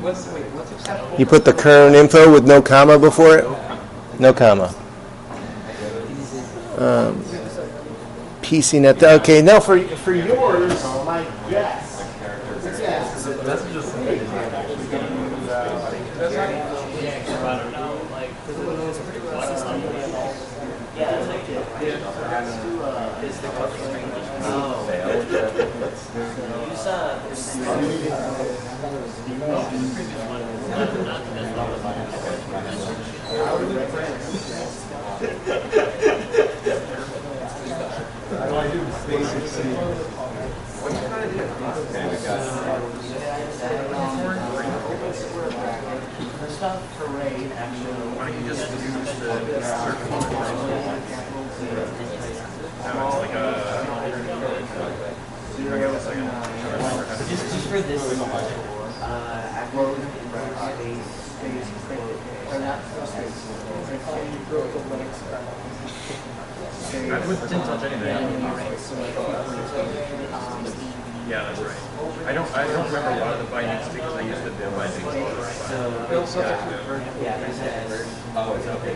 What's acceptable? You put the current info with no comma before it? No comma. PCNet. Okay, now for yours, my guess. That's just Just for this, I didn't touch anything. Yeah, that's right. I don't remember a lot of the bindings because I used the bindings. oh, it's okay.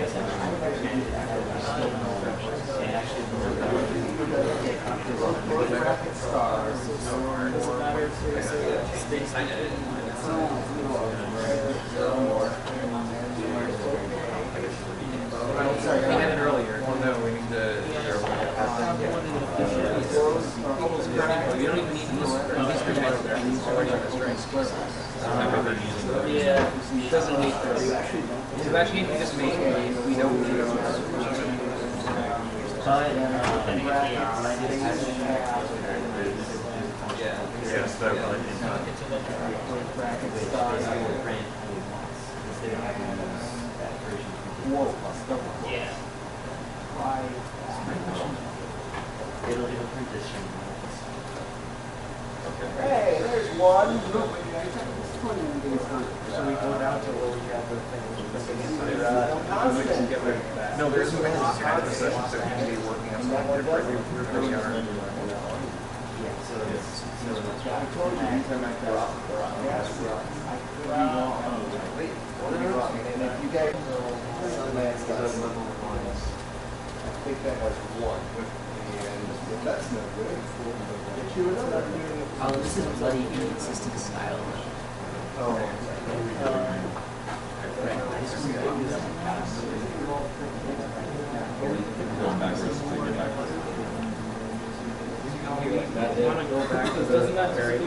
We had it earlier. Well, no, we need to. You don't even need to use already on the string. Yeah, it doesn't need to. So actually, if you just make we know we Yes, that probably Yeah. it'll print this string. Hey, there's one. So we go down to where we have the thing. No, there's a kind of session that we can be working on something different. You guys know I think that has 1. And if that's no good, get you another. Oh, this is bloody inconsistent style. Doesn't that vary?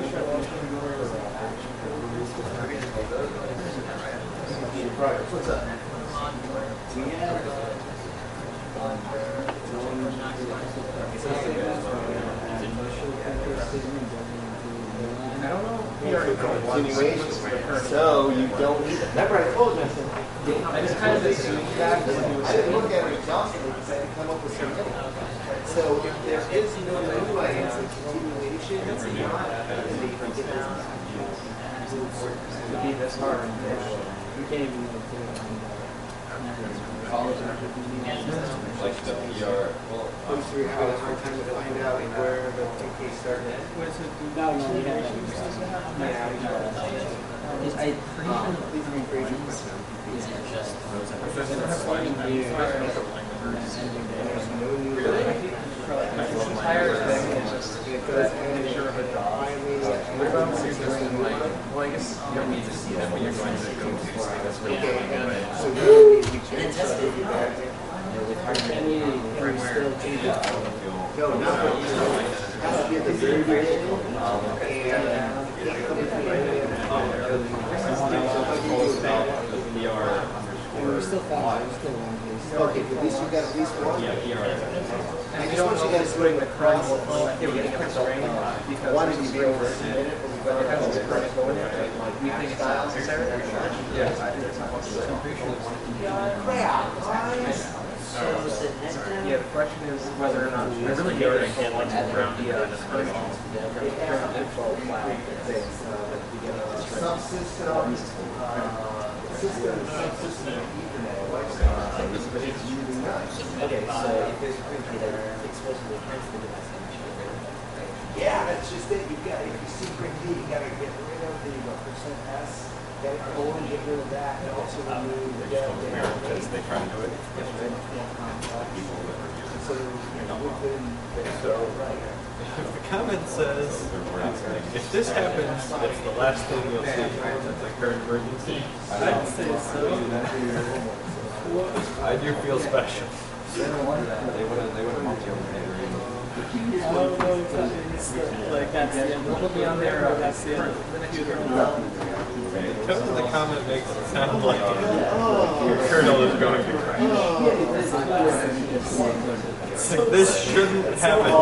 What's up? I don't know. Continuation. So you don't need it. Remember, I told you. I just kind of assumed that. I didn't look at it exhaustively because I didn't come up with so many. So if there is no new items of continuation, it's not To be this hard. You can't even Like the PR. Well, I'm sure you're having a hard time to find out where the TK started. Well, I guess you don't need to see them when you're going to go to. That's what you're doing. No, not has to be at the very beginning. And still fast. We're still long days. Okay, at least you got at least one. And we don't know what's doing the current we're getting up the string because One there's a is string being version in it, but we've got the kind of current going in it. Like, we think it's not necessary. Yeah, I think it's not necessary. Yeah, the question is whether or not I really hate that I can't like around the current info file thing that we get on the string. Subsystem, system, subsystem, Ethernet. But it's really nice. Okay, so if there's a print that explicitly translated that same Yeah, that's just it. You've got, if you see print D, you gotta get rid of the %S, get it colon, get rid of that, and also remove the Because they try to do it. So, right. If the comment says, if this happens, it's the last thing you'll see. That's a current emergency. I'd say so. I do feel special. They would have multi I don't know if that means like that's the end. It'll be on there or that's the end. Because of the comment makes it sound like your kernel is going to crash. This shouldn't happen.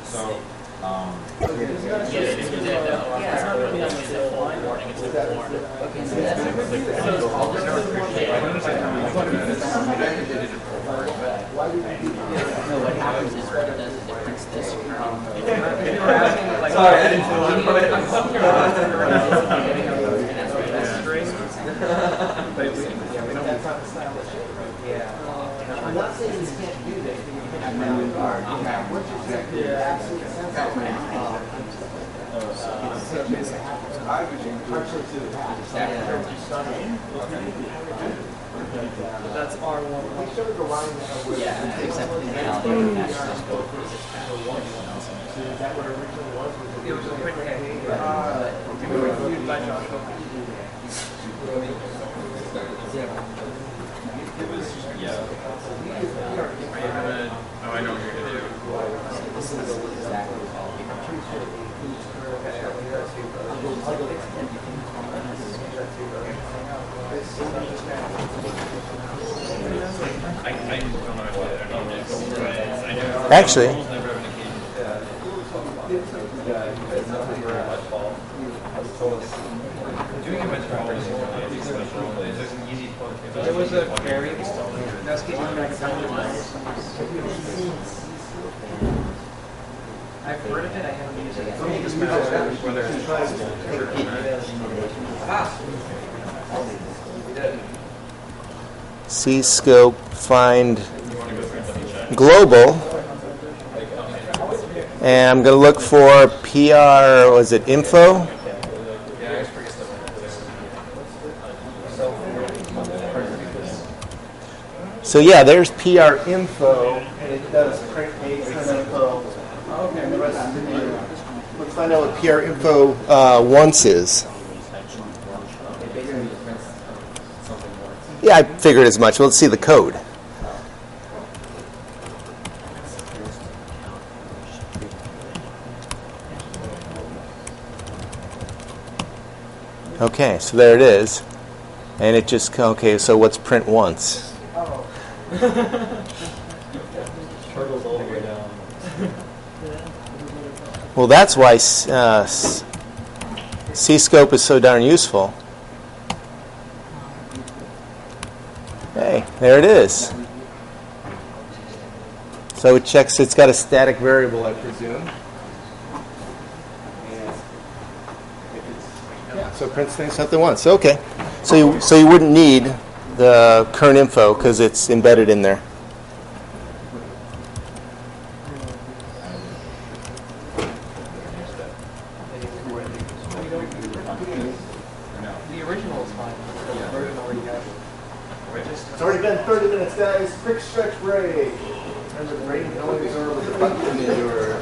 So, what happens is what it does is it prints this. Sorry, I didn't I'm not saying you can't do this, but you can't have a guard. What you're saying is absolute sense That's R1. Yeah, except for the reality of that. It was a quick we were reviewed by John Oh, I know what you're going to do. This is exactly I don't know. Actually, There was a variable. I've heard of it. I haven't used it. C scope, find global, and I'm going to look for PR, was it info? So yeah, there's PR info, and it does print print info. And the rest of it, let's find out what PR info once is. Yeah, I figured as much. Well, let's see the code. Okay, so there it is. And it just, okay, so what's print once? Well, that's why C-scope is so darn useful. Hey, there it is. So it checks, it's got a static variable, I presume. Yeah, so it prints things something once. Okay. So you wouldn't need the current info because it's embedded in there. The original is fine. The version already has it. It's already been 30 minutes, guys. Quick stretch break. Remember the break can only be over with the button in your...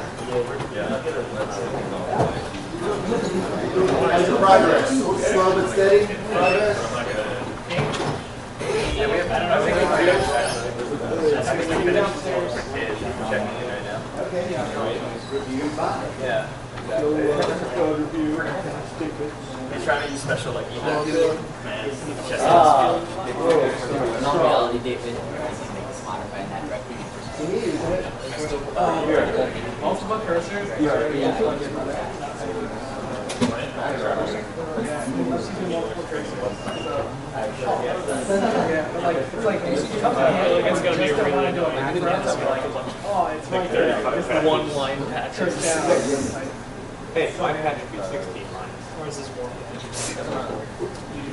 How's the progress? Slow but steady? Progress? checking it right now. Okay. Review by. Yeah. He's trying to use special like email. Man, just Non-reality David. You can make this modify that directly. multiple cursors. It's gonna be really annoying. One line patches. Hey, my patch would be 16 lines. Or is this more? Did you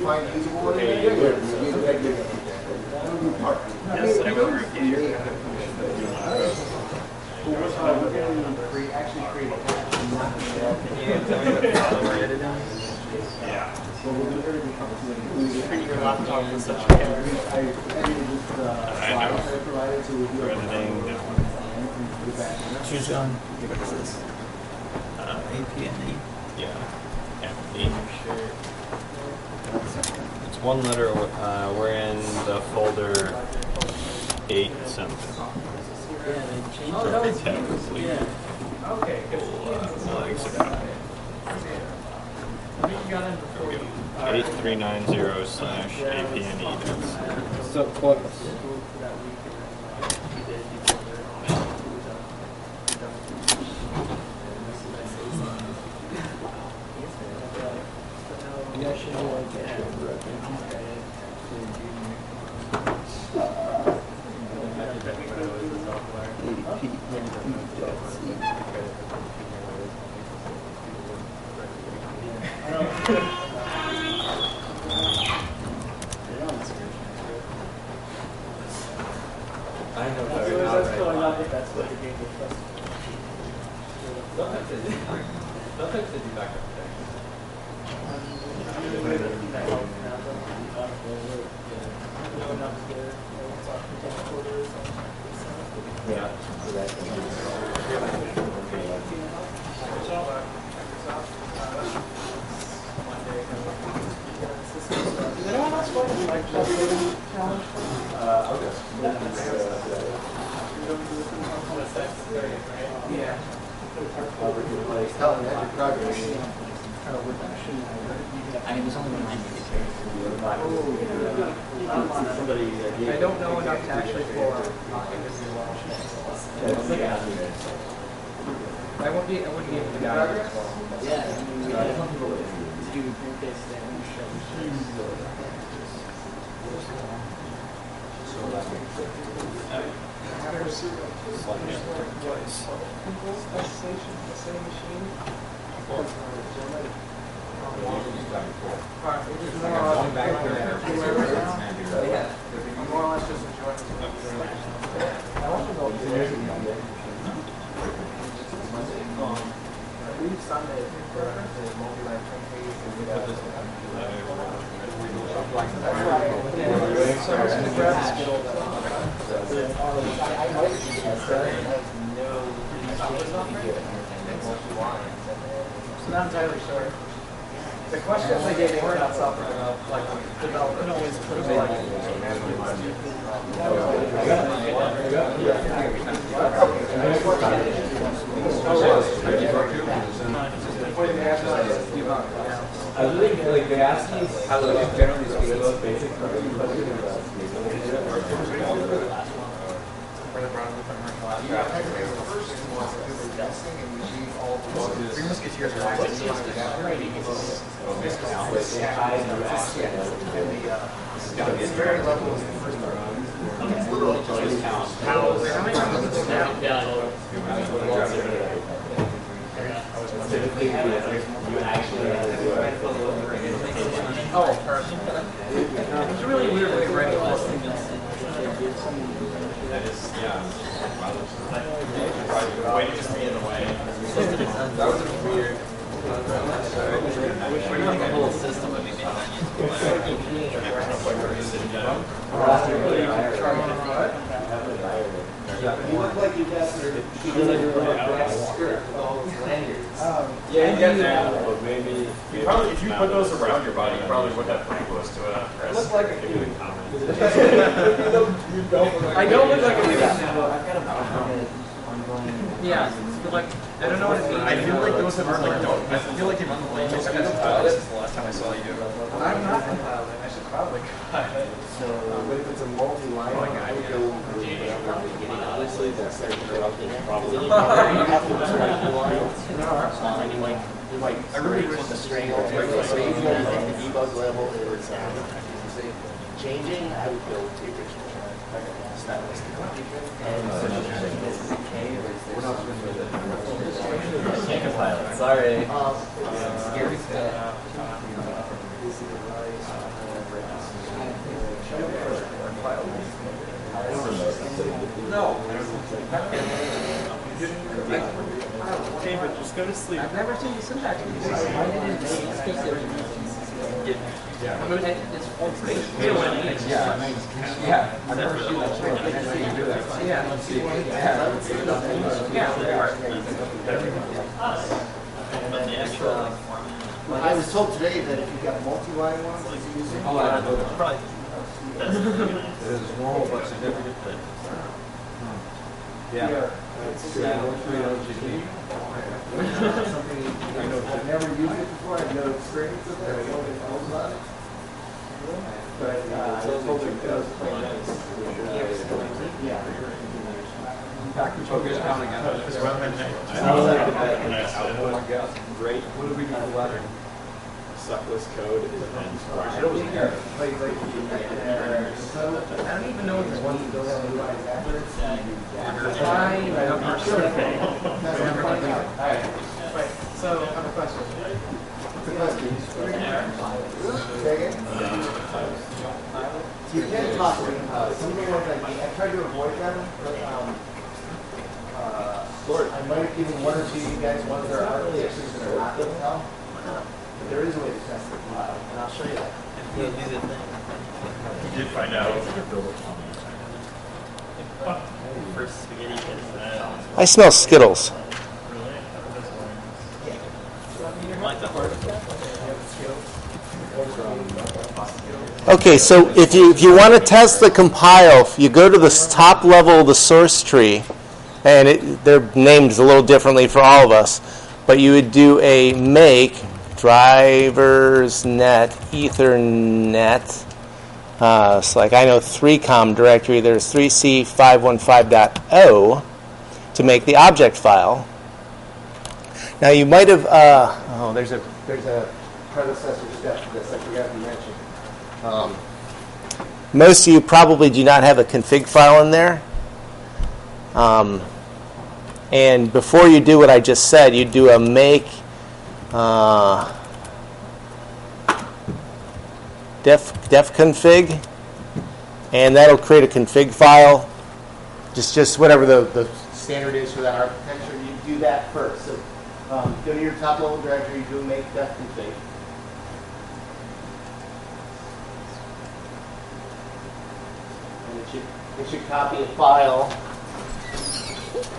find usable one? Yes, I will review. Actually create a Yeah. Treat your laptop with such care. Choose one. APNE. Yeah. It's one letter. We're in the folder 8 something. Oh, that was yeah. Okay, good. We'll exit out. You got in before you. 8390/APNE. So close. Sometimes they do backup I mean, there's only one line you I don't know enough to actually pull out. I wouldn't be able to guide this well. Yeah. I'm more or less just enjoying it. I want to go to leave Sunday for the multi-line train phase. So not entirely sure. The questions they gave me were not software, like development always put them like. I think like they asked me how like generally speaking those basic It's very level of the first part. It's literally just how many times is it now? Oh, it's a really weird way of writing this. That is, yeah. Way to just be in the way. That was weird. We're doing the whole system would be made You look like you got your skirt with all those lanyards. Yeah, you get there. But maybe. Probably, if you put those around your body, you probably would have pretty close to a press. Look like a dude. I don't look like a dude. I've got a ongoing. Yeah, but like, I don't know what it means. I feel like those have run like don't. I feel like you've run the lane. I got compiled since the last time I saw you. I'm not compiled. I should probably compile it. So, but if it's a multi-line, I would go Honestly, that's like probably. You have to try to line. And you might I really wish the string or so you can at the debug level it's changing. I would go with the original. Can't compile it. Sorry. Scary stuff. No. Okay, but just go to sleep. I've never seen the syntax. Why did it speak it? I mean, it's all pretty. Yeah. I've never seen that show. I didn't know you do that. But the actual I was told today that if you've got multi-line ones, it's using. Oh, I know that. probably. It is normal but significant. Yeah. I've never used it before. I have no experience with it. I know what it knows about it. But I was told it does play nice. Yeah. Back to focus down again. Oh my God. Great. What do we do for letter? Suckless code is I don't even know if there's one that goes on the right afterwards. I'm not sure. Alright. So I have a question. What's the question? Say again? So you can't talk to some of the ones I tried to avoid them, but I might have given one or two of you guys ones that are architectures that are not going well. But there is a way to test it, and I'll show you that. You did find out. First spaghetti is I smell Skittles. like the hard. Okay, so if you want to test the compile, you go to the top level of the source tree, and they're named a little differently for all of us, but you would do a make drivers net ethernet. So like I know 3com directory, there's 3c515.0 to make the object file. Now you might have there's a predecessor step to this I forgot to mention. Most of you probably do not have a config file in there. And before you do what I just said, you do a make def config, and that'll create a config file. Just whatever the standard is for that architecture. You do that first. So go to your top level directory, do make def config. And it should copy a file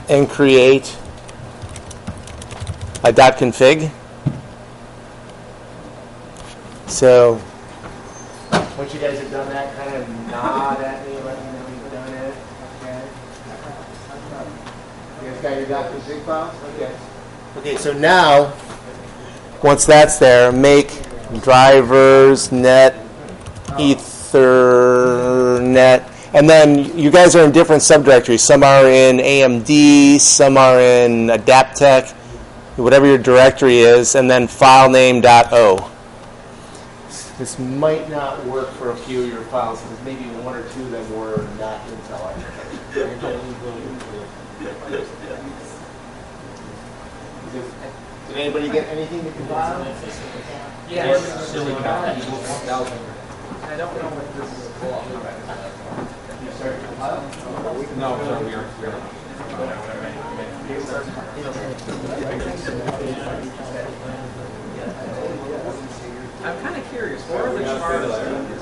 and create a .config. So once you guys have done that, kind of nod at me, let me know you've done it. Okay. You guys got your .config files? Okay. Okay, so now, once that's there, make drivers net ethernet. And then you guys are in different subdirectories. Some are in AMD, some are in Adaptec, whatever your directory is, and then filename.o. This might not work for a few of your files, because maybe one or two of them were not Intel architecture. Did anybody get anything to compile? Yes. I don't know what this is called. No, we are. I'm kind of curious. What are the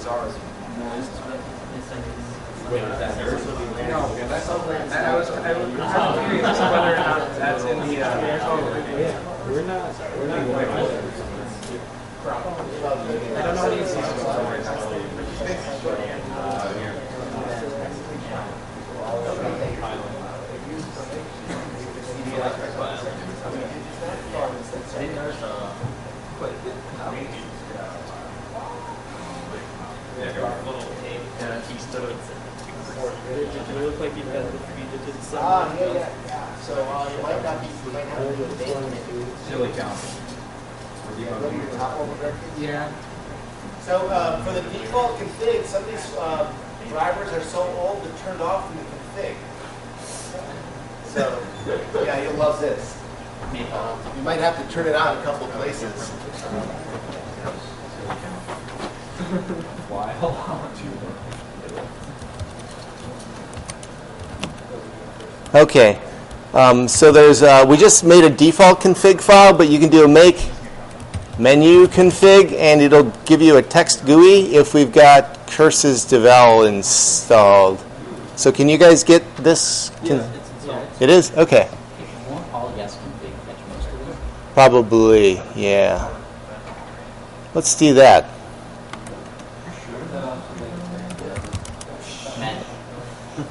charts? I was curious whether or not that's in the. We're not going I don't know how to use these software. It looks like you've got the 3 digits. Yeah. So you might not be, you might have to do a date. Silly count. Yeah. So for the default config, some of these drivers are so old they're turned off from the config. So yeah, you'll love this. You might have to turn it on a couple of places. Okay. So there's we just made a default config file, but you can do a make menu config, and it'll give you a text GUI if we've got curses devel installed. So can you guys get this? It is? Okay. Probably, yeah. Let's do that.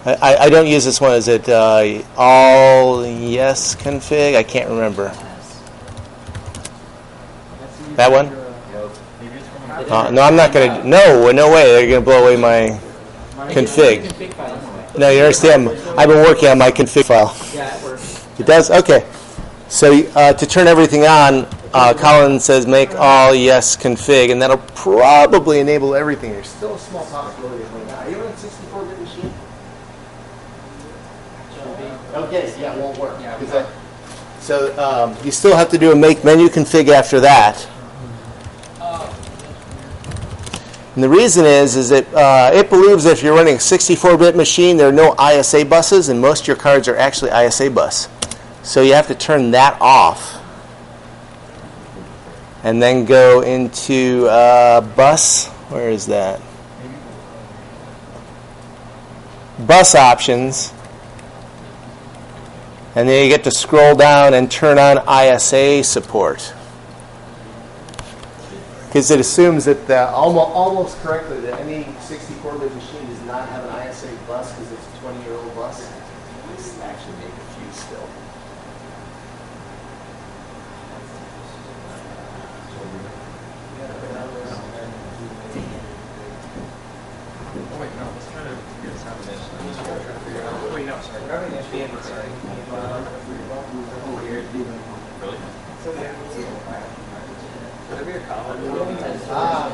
I don't use this one. Is it all yes config? I can't remember. That one? No, I'm not going to. No way. They're going to blow away my config. No, you understand? I've been working on my config file. Yeah, it works. It does? Okay. So to turn everything on, Colin says make all yes config, and that'll probably enable everything. There's still a small possibility of not. Are you on a 64-bit machine? Okay, yeah, it won't work. So you still have to do a make menu config after that. And the reason is that it believes that if you're running a 64-bit machine, there are no ISA buses, and most of your cards are actually ISA bus. So you have to turn that off. And then go into bus. Where is that? Bus options. And then you get to scroll down and turn on ISA support. Because it assumes that almost correctly that any 64-bit machine does not have an ISA bus because it's a 20-year-old bus. Let's actually make a few still.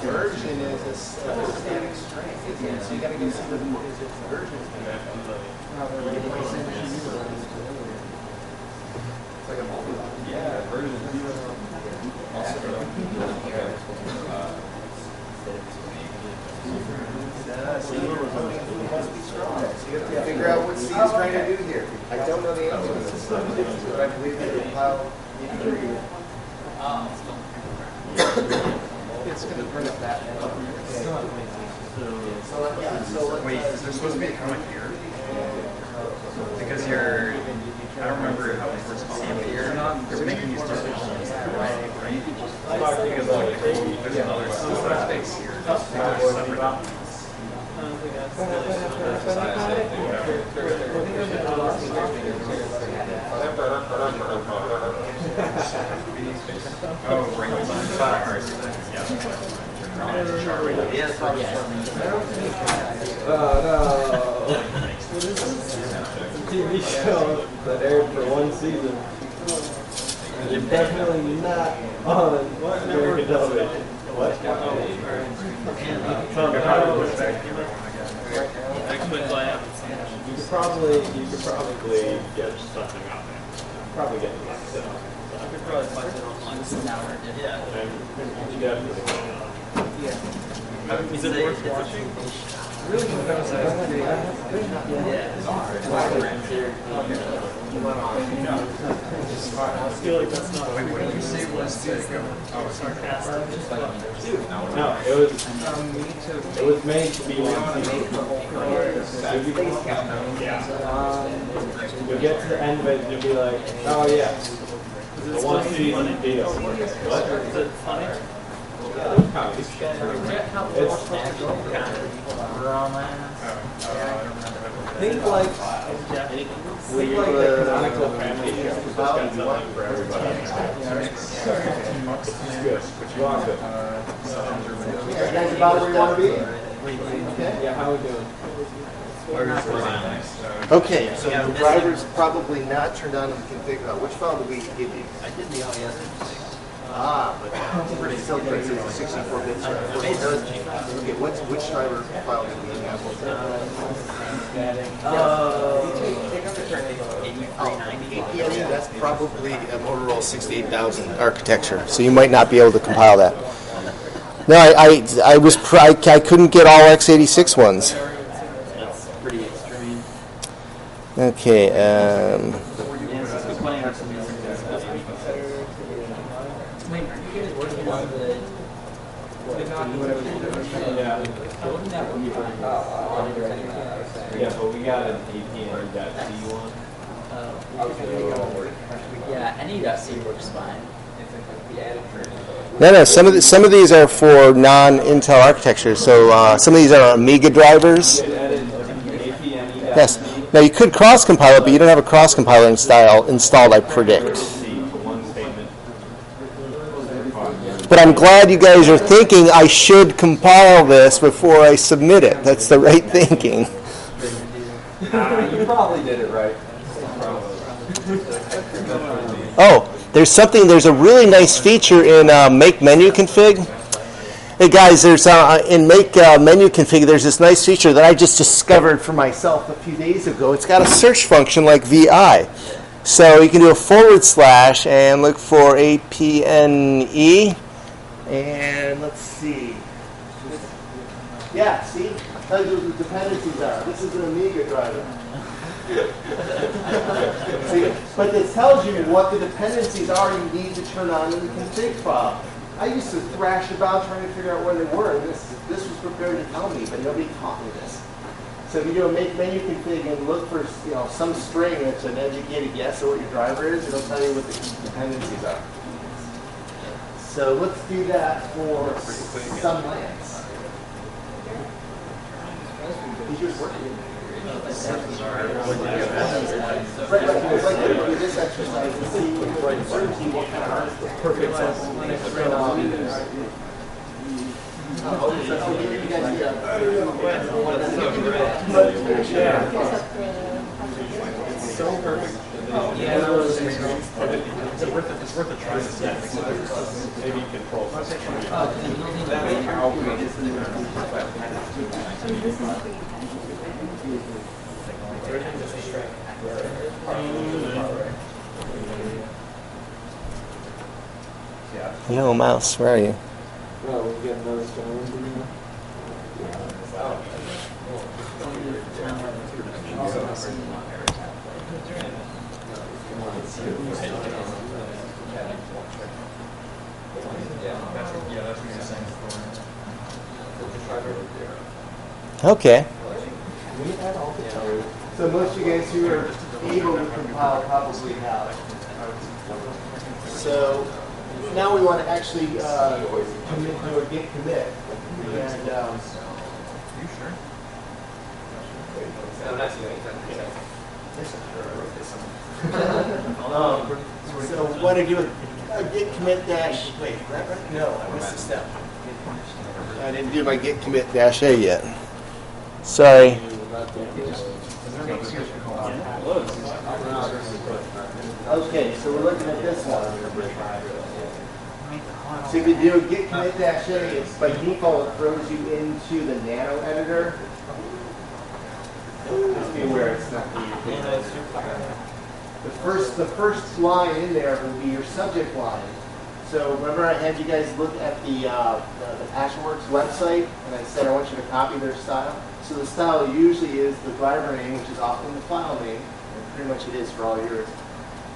Version is a static string. So you got to go see what its version is. It's like a multi-line. Yeah, version. Must be strong. So you have to figure out what C is trying to do here. I don't know the answer to this, but I believe they compile in it's going to bring up that. Wait, is there supposed to be a comment here? Because you're, I don't remember how they first called it. You're making these decisions, right? Because like, there's another space here. Separate. Oh, right. What is this? It's a TV show that aired for one season. And it's definitely not on American television. What? You could probably get something out there. Probably get it. I could probably find it online. Yeah. You definitely can. Yeah. Is it worth watching? Really? Yeah. I feel like that's not. Wait, what did you say was to go? Oh, sorry. No, it was made to be one seat. Yeah. You'll get to the end of it and you'll be like, oh yeah, the one seat is a deal. What? Is it funny? Think like We like the canonical family show. It's got something for everybody. It's good. But you want it. you guys about where you want to be? Okay. Yeah, how we doing? Okay, so the driver's probably not turned on in the config. Which file did we give you? I did the LES thing. Ah, but it still thinks it's a 64-bit driver. Okay, which driver file did we have? APNE, that's probably a Motorola 68000 architecture, so you might not be able to compile that. No, I couldn't get all x86 ones. That's pretty extreme. Okay. Yeah, but we got an APN.C one. Yeah, any.c works fine. No. Some of these are for non-Intel architectures. So some of these are Amiga drivers. Yes. Now you could cross compile it, but you don't have a cross compiler installed. I predict. But I'm glad you guys are thinking I should compile this before I submit it. That's the right thinking. You probably did it right. Oh, there's a really nice feature in Make Menu Config. Hey guys, there's in Make Menu Config, there's this nice feature that I just discovered for myself a few days ago. It's got a search function like VI. So you can do a / and look for APNE. And let's see. Yeah, see? Tells you what the dependencies are. This is an Amiga driver. See? But it tells you what the dependencies are you need to turn on in the config file. I used to thrash about trying to figure out where they were. And this was prepared to tell me, but nobody taught me this. So if you do a Make Menu Config and look for some string that's an educated guess of what your driver is, it'll tell you what the dependencies are. So let's do that for some lands. Is yours working? Right, because like to do this exercise and see what kind of perfect It's so perfect. It's worth a try. Maybe control. Hello, mouse. Where are you? Okay. So most of you guys who are able to compile probably have. So now we want to actually do a git commit. And so we want to do a git commit dash. Wait, no, I missed a step. I didn't do my git commit dash A yet. Sorry. Okay, so we're looking at this one. So if you do a git commit dash A, it's by default it throws you into the nano editor. Just be aware it's not the first line in there will be your subject line. So remember I had you guys look at the AsherWorks website, and I said I want you to copy their style. So the style usually is the driver name, which is often the file name, pretty much it is for all your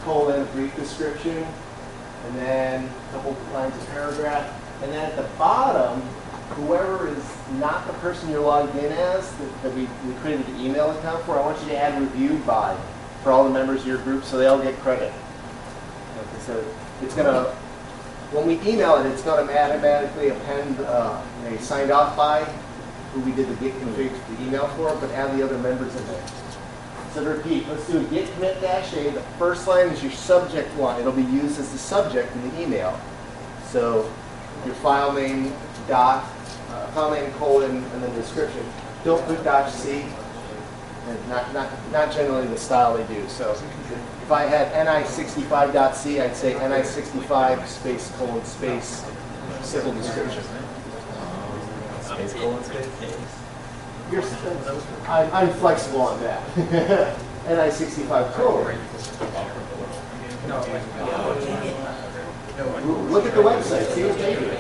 colon, brief description, and then a couple lines of paragraph. And then at the bottom, whoever is not the person you're logged in as, that we created the email account for, I want you to add reviewed by for all the members of your group so they all get credit. Okay, so it's going to, when we email it, it's going to automatically append a signed off by who we did the git config to the email for, but add the other members in there. So to repeat, let's do a git commit -a. The first line is your subject line. It'll be used as the subject in the email. So your file name, file name, colon, and then description. Don't put .c, and not generally the style they do. So if I had ni65.c, I'd say ni65 space colon space civil description. Space colon space? I'm flexible on that. ni65 colon. Look at the website. See what they do.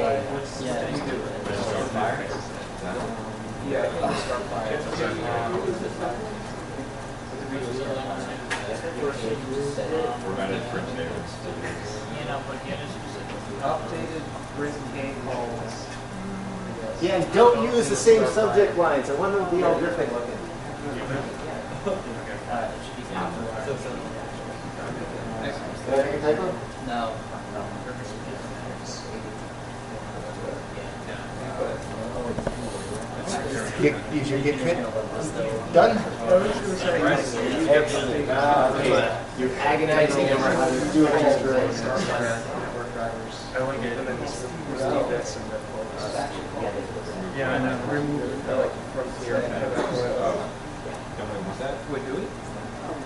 Updated print tables. Yeah, and don't use the same subject lines. I want them to be all different looking. Typo? No. Use your git commit. Done? Okay. You're agonizing over how to do it. I only gave them this and then yeah, and then remove it from here. Don't we want that? Wait, do we?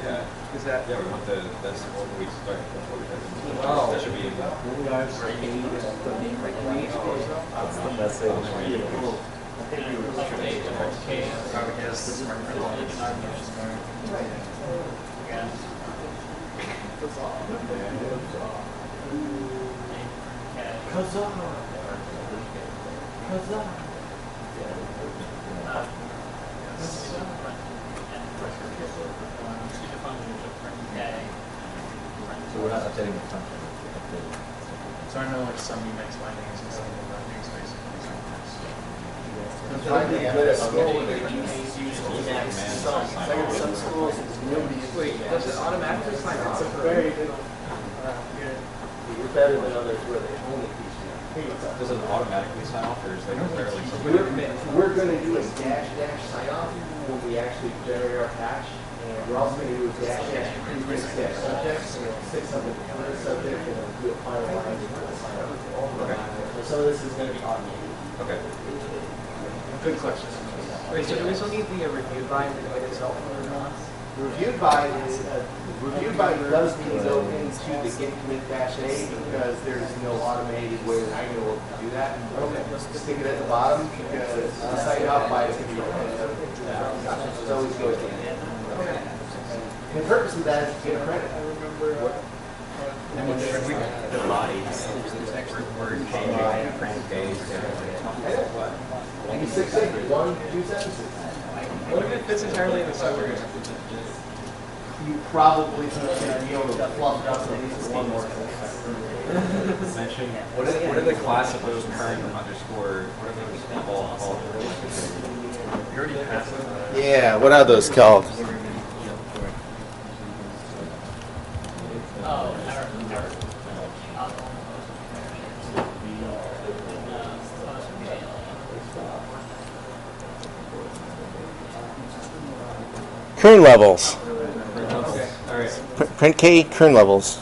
Yeah. Is that? Yeah, we want that's what we start. Oh. That should be in there. That's the message. So we're not updating the function. So I know like some Unix bindings and some namespace. I'm trying to get a school where they use Emacs. Some schools, nobody uses Wait, does it automatically sign off? It's a very good. You're better than others where they only teach you. Hey, what's up? Does it automatically sign off, or is there necessarily something? We're going to do a dash sign off when we actually generate our hash. And we're also going to do a dash prefix dash subjects. So we'll stick something on the subject and then do a final line for the sign off. Okay. So some of this is going to be automated. Okay. Good question. Wait, so do we still need the reviewed by itself or not? Reviewed by does need to go into the git commit -a because there's no automated way that I know to do that. Okay. Let's stick it at the bottom because the sign off by is going to be it's always goes in. Okay. And the purpose of that is to get a credit. I remember The bodies, there's actually word changing, print days, maybe 6 sentences, 1, 2 sentences. What if it fits entirely in the summary? You probably should be able to fluff it up at least one more Mention what are the class of those current underscore? What are those called? You already passed it. Yeah, what are those called? Kern levels. All right. Print K, kern levels.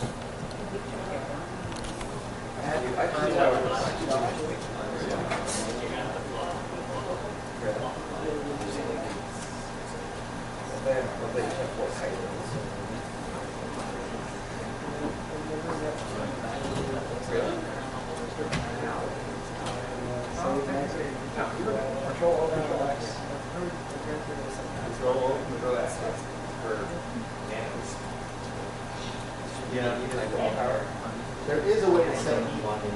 There is a way to set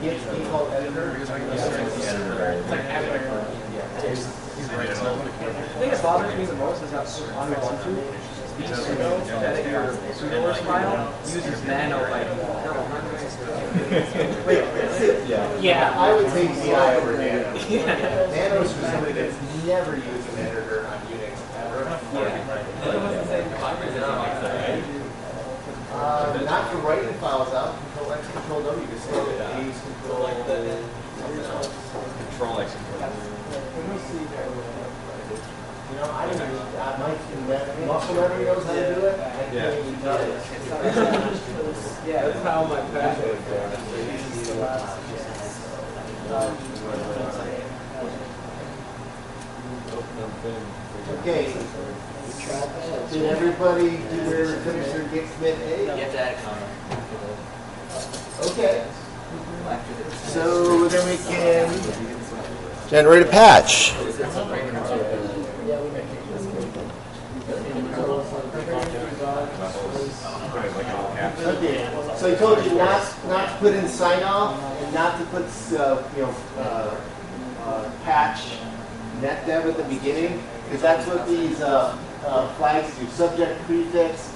git default editor. The thing that bothers me the most is that on Ubuntu, you know that your resource file uses nano like Wait, Yeah. I would take CI over Nano. Nano is for somebody that's never used an editor on Unix ever. Not for writing files out. Control X, Control W. You can say that A's Control something else. Control X. You know, I didn't use muscle memory knows how to do it. I can't even do it. yeah, that's how my passion is. Okay. Did everybody finish their git commit A? You have to add a comment. Okay. So then we can generate a patch. Okay. So I told you not to put in sign off and not to put patch net dev at the beginning, because that's what these flags do. Subject prefix,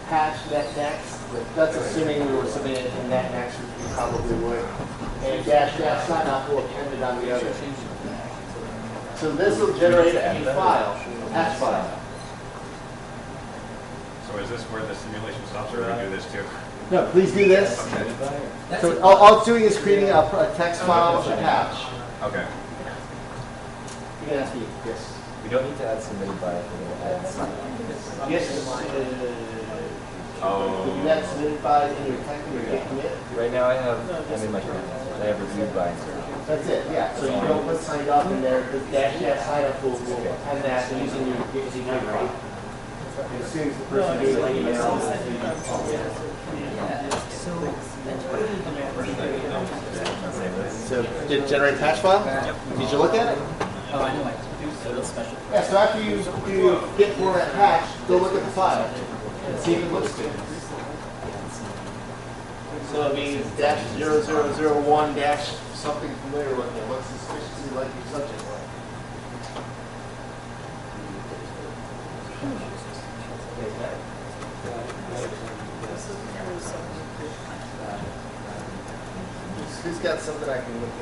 patch net next. That's assuming we were submitting it in net next, which we probably would. And dash sign off will append it on the other. So this will generate a file, a patch file. So is this where the simulation stops, or do we do this too? No, please do this. Okay. So all it's doing is creating a text file, a patch. Okay. You can ask me. Yes. We don't need to add submitted by, add sign on. Yes. Oh. Did you have submitted by in your tech or git commit? Right now I'm in my commit. I have reviewed by. That's it, yeah. So you don't put signed up in there, the dash sign up will append that using your git commit, right? As soon as the person gets the email. So did it generate a patch file? Yep. Did you look at it? Oh, I know I do. So it's special. Yeah, so after you do git format patch, go look at the file and see if it looks good. So it means dash 0001 dash something familiar with it. Looks suspiciously like your subject line. Who's got something I can look at?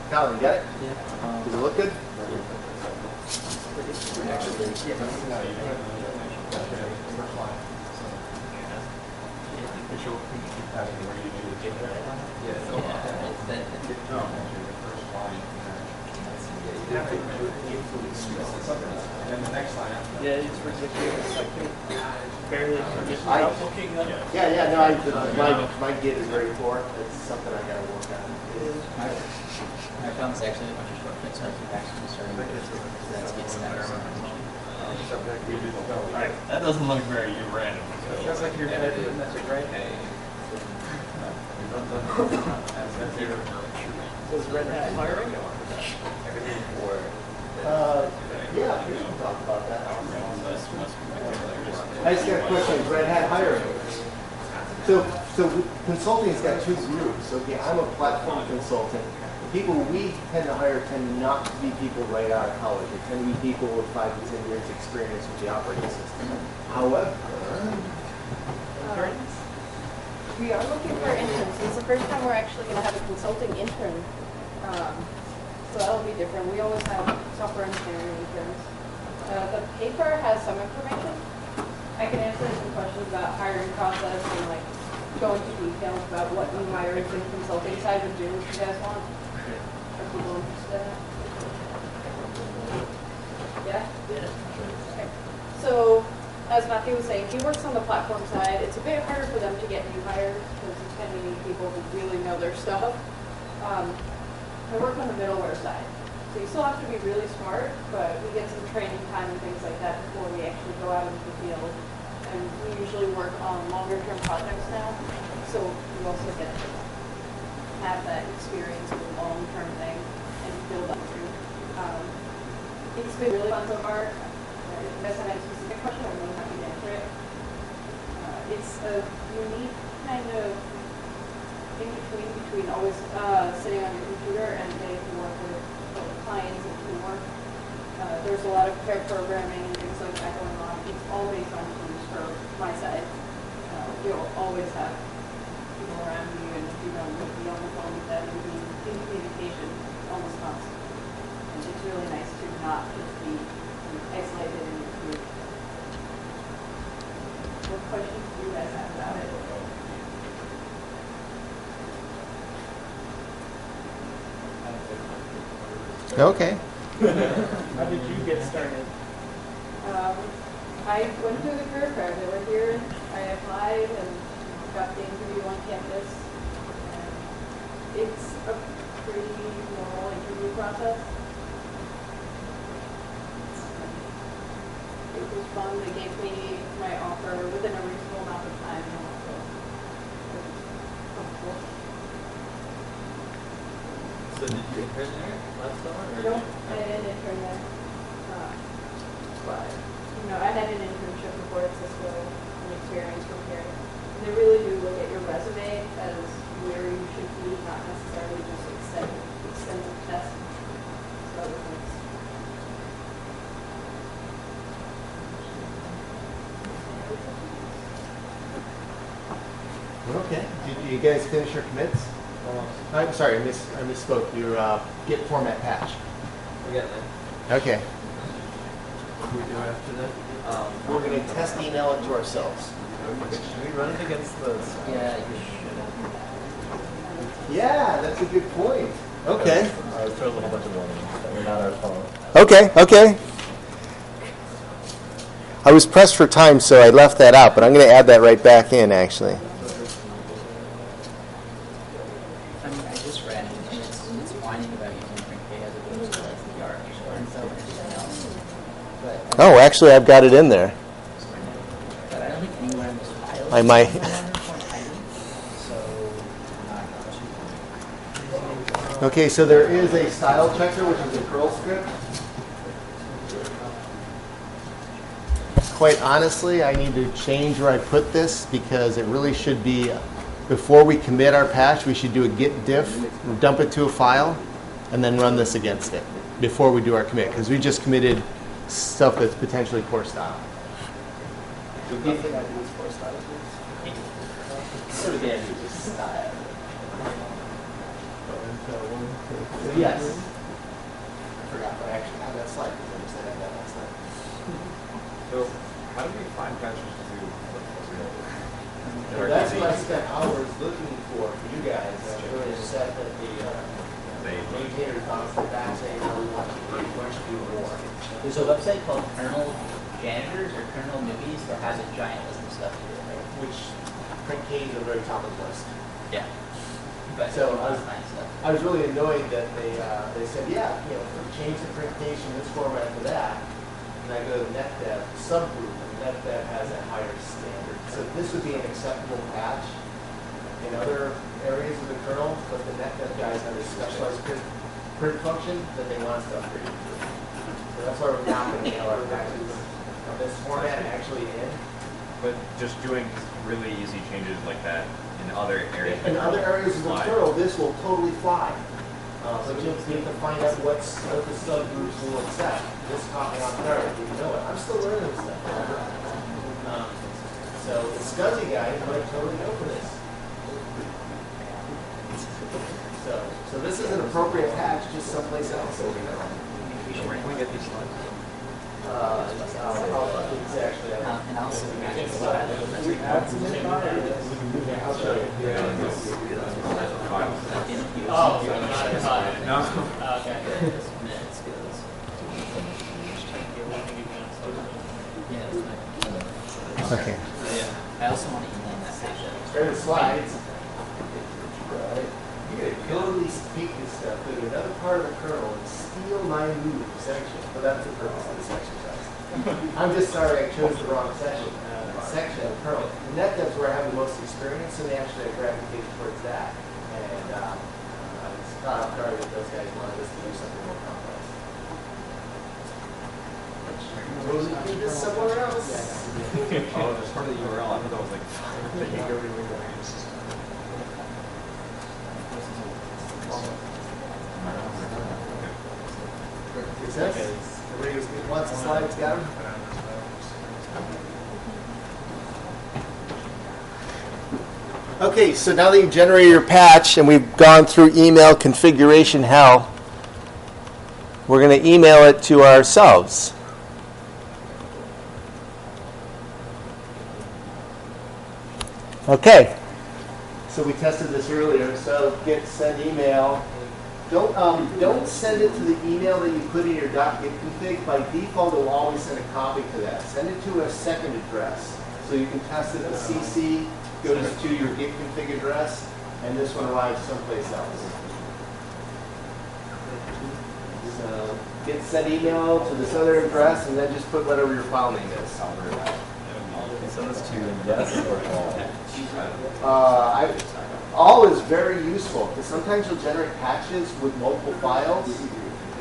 Colin, you got it? Yeah. Does it look good? And the next line. Yeah, it's ridiculous. I can barely just without looking up. Yeah, no, my git is very poor. It's something I gotta work on. I found this actually a bunch of shortcuts. So I can actually start with that's git status. That doesn't look very random. Sounds like you're typing a message, right? Was Red Hat hiring? Yeah, we can talk about that. I just got a question. Is Red Hat hiring? So consulting's got two groups. Okay, I'm a platform consultant. The people we tend to hire tend not to be people right out of college. They tend to be people with 5 to 10 years experience with the operating system. However, we are looking for interns. It's the first time we're actually going to have a consulting intern. So that'll be different. We always have software engineering interns. The paper has some information. I can answer some questions about hiring process and like go into details about what new hires in consulting side would do if you guys want. Are people interested in that? Yeah? Okay. So, as Matthew was saying, he works on the platform side. It's a bit harder for them to get new hires because you tend to need people who really know their stuff. I work on the middleware side. So you still have to be really smart, but we get some training time and things like that before we actually go out into the field. And we usually work on longer term projects now. also get to have that experience of a long-term thing and build up to. It's been really fun so far. If you guys have any specific question, I'm really happy to answer it. It's a unique kind of in between always sitting on your computer and getting to work with clients and teamwork. There's a lot of pair programming and things like that going on. It's all based on teams for my side. You'll always have people around you and you know, be on the phone with them and be in communication almost constant. And it's really nice to not just be isolated in your group. What questions do you guys have about it? Okay. How did you get started? I went through the career fair. They were here. I applied and got the interview on campus. And it's a pretty normal interview process. It was fun. They gave me my offer within a reasonable amount of time. And also, it was comfortable. So did you intern there last summer? Nope, I didn't intern there. But, you know, I had an internship before at Cisco, an experience from here. And they really do look at your resume as where you should be, not necessarily just extensive tests. So other things. Okay. Did you guys finish your commits? I'm sorry, I misspoke. Your Git format patch. We got that. Okay. What do we do after that? We're going to test email it to ourselves. Should we run it against the? Yeah, you should. Yeah, that's a good point. Okay. Throw a little bunch of warnings that we're not our fault. Okay, okay. I was pressed for time, so I left that out, but I'm going to add that right back in, actually. I mean, I just read it, and it's whining about using print K as opposed to like the RCOS and everything else. But Oh, actually, I've got it in there. but I don't think anywhere in this file. I might. Okay, so there is a style checker, which is a curl script. Quite honestly, I need to change where I put this because it really should be, before we commit our patch, we should do a git diff, dump it to a file, and then run this against it before we do our commit, because we just committed stuff that's potentially poor style. So again, style. So yes. I forgot, but I actually have that slide because I just had that last night. So, how do we find patches to So that's what I spent hours looking for you guys. I really set that the maintainers bounced it back saying, no, we want to do more. There's a website called Kernel Janitors or Kernel Newbies that has a giant list of stuff to do, right? Which print K is the very top of the list. Yeah. But So I was fine stuff. I was really annoyed that they said, yeah, you know, change the printation this format to that. And I go to the NetDev subgroup, and NetDev has a higher standard. So this would be an acceptable patch in other areas of the kernel, but the NetDev guys have a specialized print function that they want us to upgrade to. So that's why we're not going to nail our patches of this format actually in. But just doing really easy changes like that in other areas. In other areas of the kernel, this will totally fly. But you need to find out what the subgroups will accept. This caught me off guard. You know it. I'm still learning this stuff. So the SCSI guys might totally go for this. So this is an appropriate patch, just someplace else. Where can we get these slides? It's actually. And also, I'll show you. Okay. I also want to email that section. There's the slides. Right. You could totally speak this stuff to another part of the kernel and steal my move section. But that's the purpose of this exercise. I'm just sorry I chose the wrong section. section of Kernel. And that's where I have the most experience, and actually I gravitate towards that. And I was caught off guard that those guys wanted us to do something more complex. Will we do this somewhere else? Oh, as part of the URL, I thought that was like that you go to your system. Makes sense? Everybody who wants the slides, got them? Okay, so now that you've generated your patch and we've gone through email configuration hell, we're going to email it to ourselves. Okay, so we tested this earlier. So git send email. Don't send it to the email that you put in your .git config. By default, it will always send a copy to that. Send it to a second address so you can test it. The CC goes to your git config address, and this one arrives someplace else. So git send email to this other address, and then just put whatever your file name is. Send this to yes or all? All is very useful because sometimes you'll generate patches with multiple files,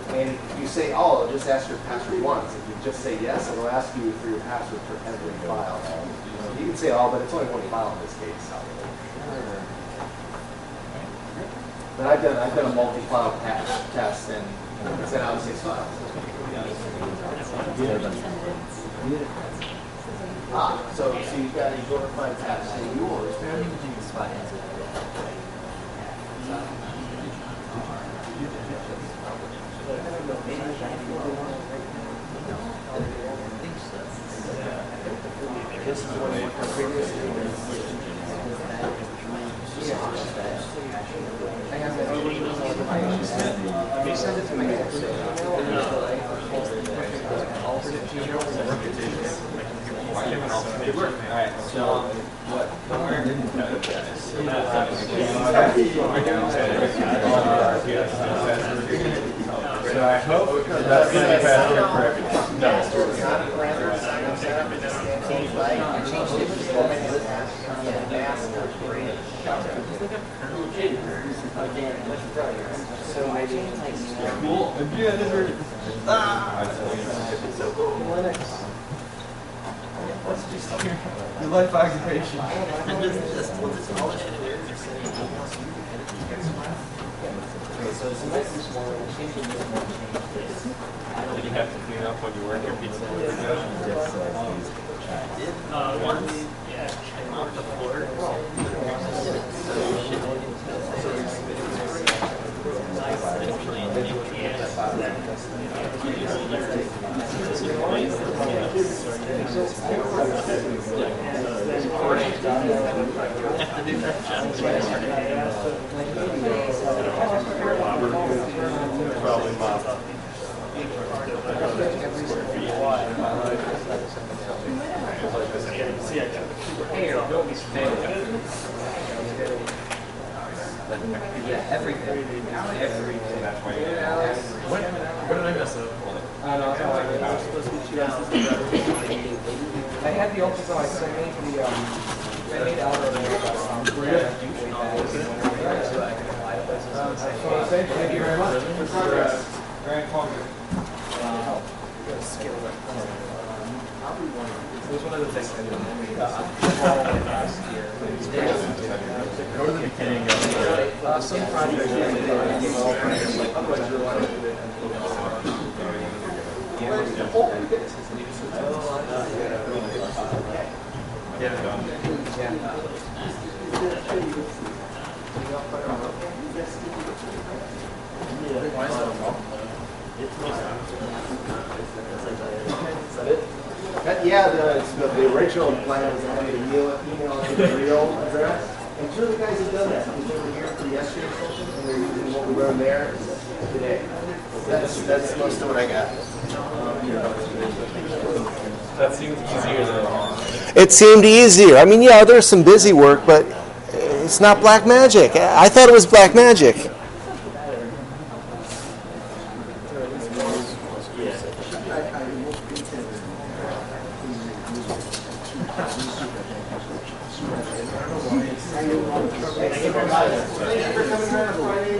and if you say all, it'll just ask your password once. If you just say yes, it'll ask you for your password for every file. You can say all, but it's only one file in this case. But I've done a multi-file patch test and sent out 6 files. So you've got a glorified patch saying yours. This is what I worked on previously. You send it to me. Alright, so what? So I hope that's going to be password for everything. No. Cool. What's just Your life occupation. Did you have to clean up when you were in your pizza? Once, yeah, I mopped the floor. Probably mop. Yeah, everything. Everything. That's why you What did I mess up? I had the ultrasound because I made the I made Aldo Thank you very much. For progress. Very informative. It was one of the things I did last year. Go to the beginning of Some projects The original plan was to have an email to the real address. And two of the guys have done that because they were here for yesterday's session and they're using what we learned there today. That's most of what I got. that seems easier than It seemed easier. I mean, yeah, there's some busy work, but it's not black magic. I thought it was black magic. Thank you very much. Thank you for coming around Friday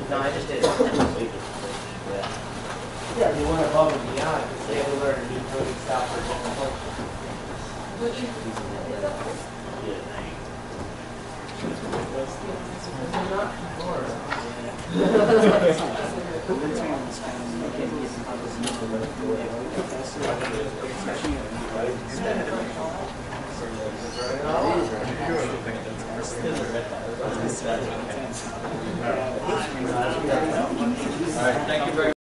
No, I just did. Yeah, they went above and beyond. They had to learn a new coding style for different All right, thank you very much.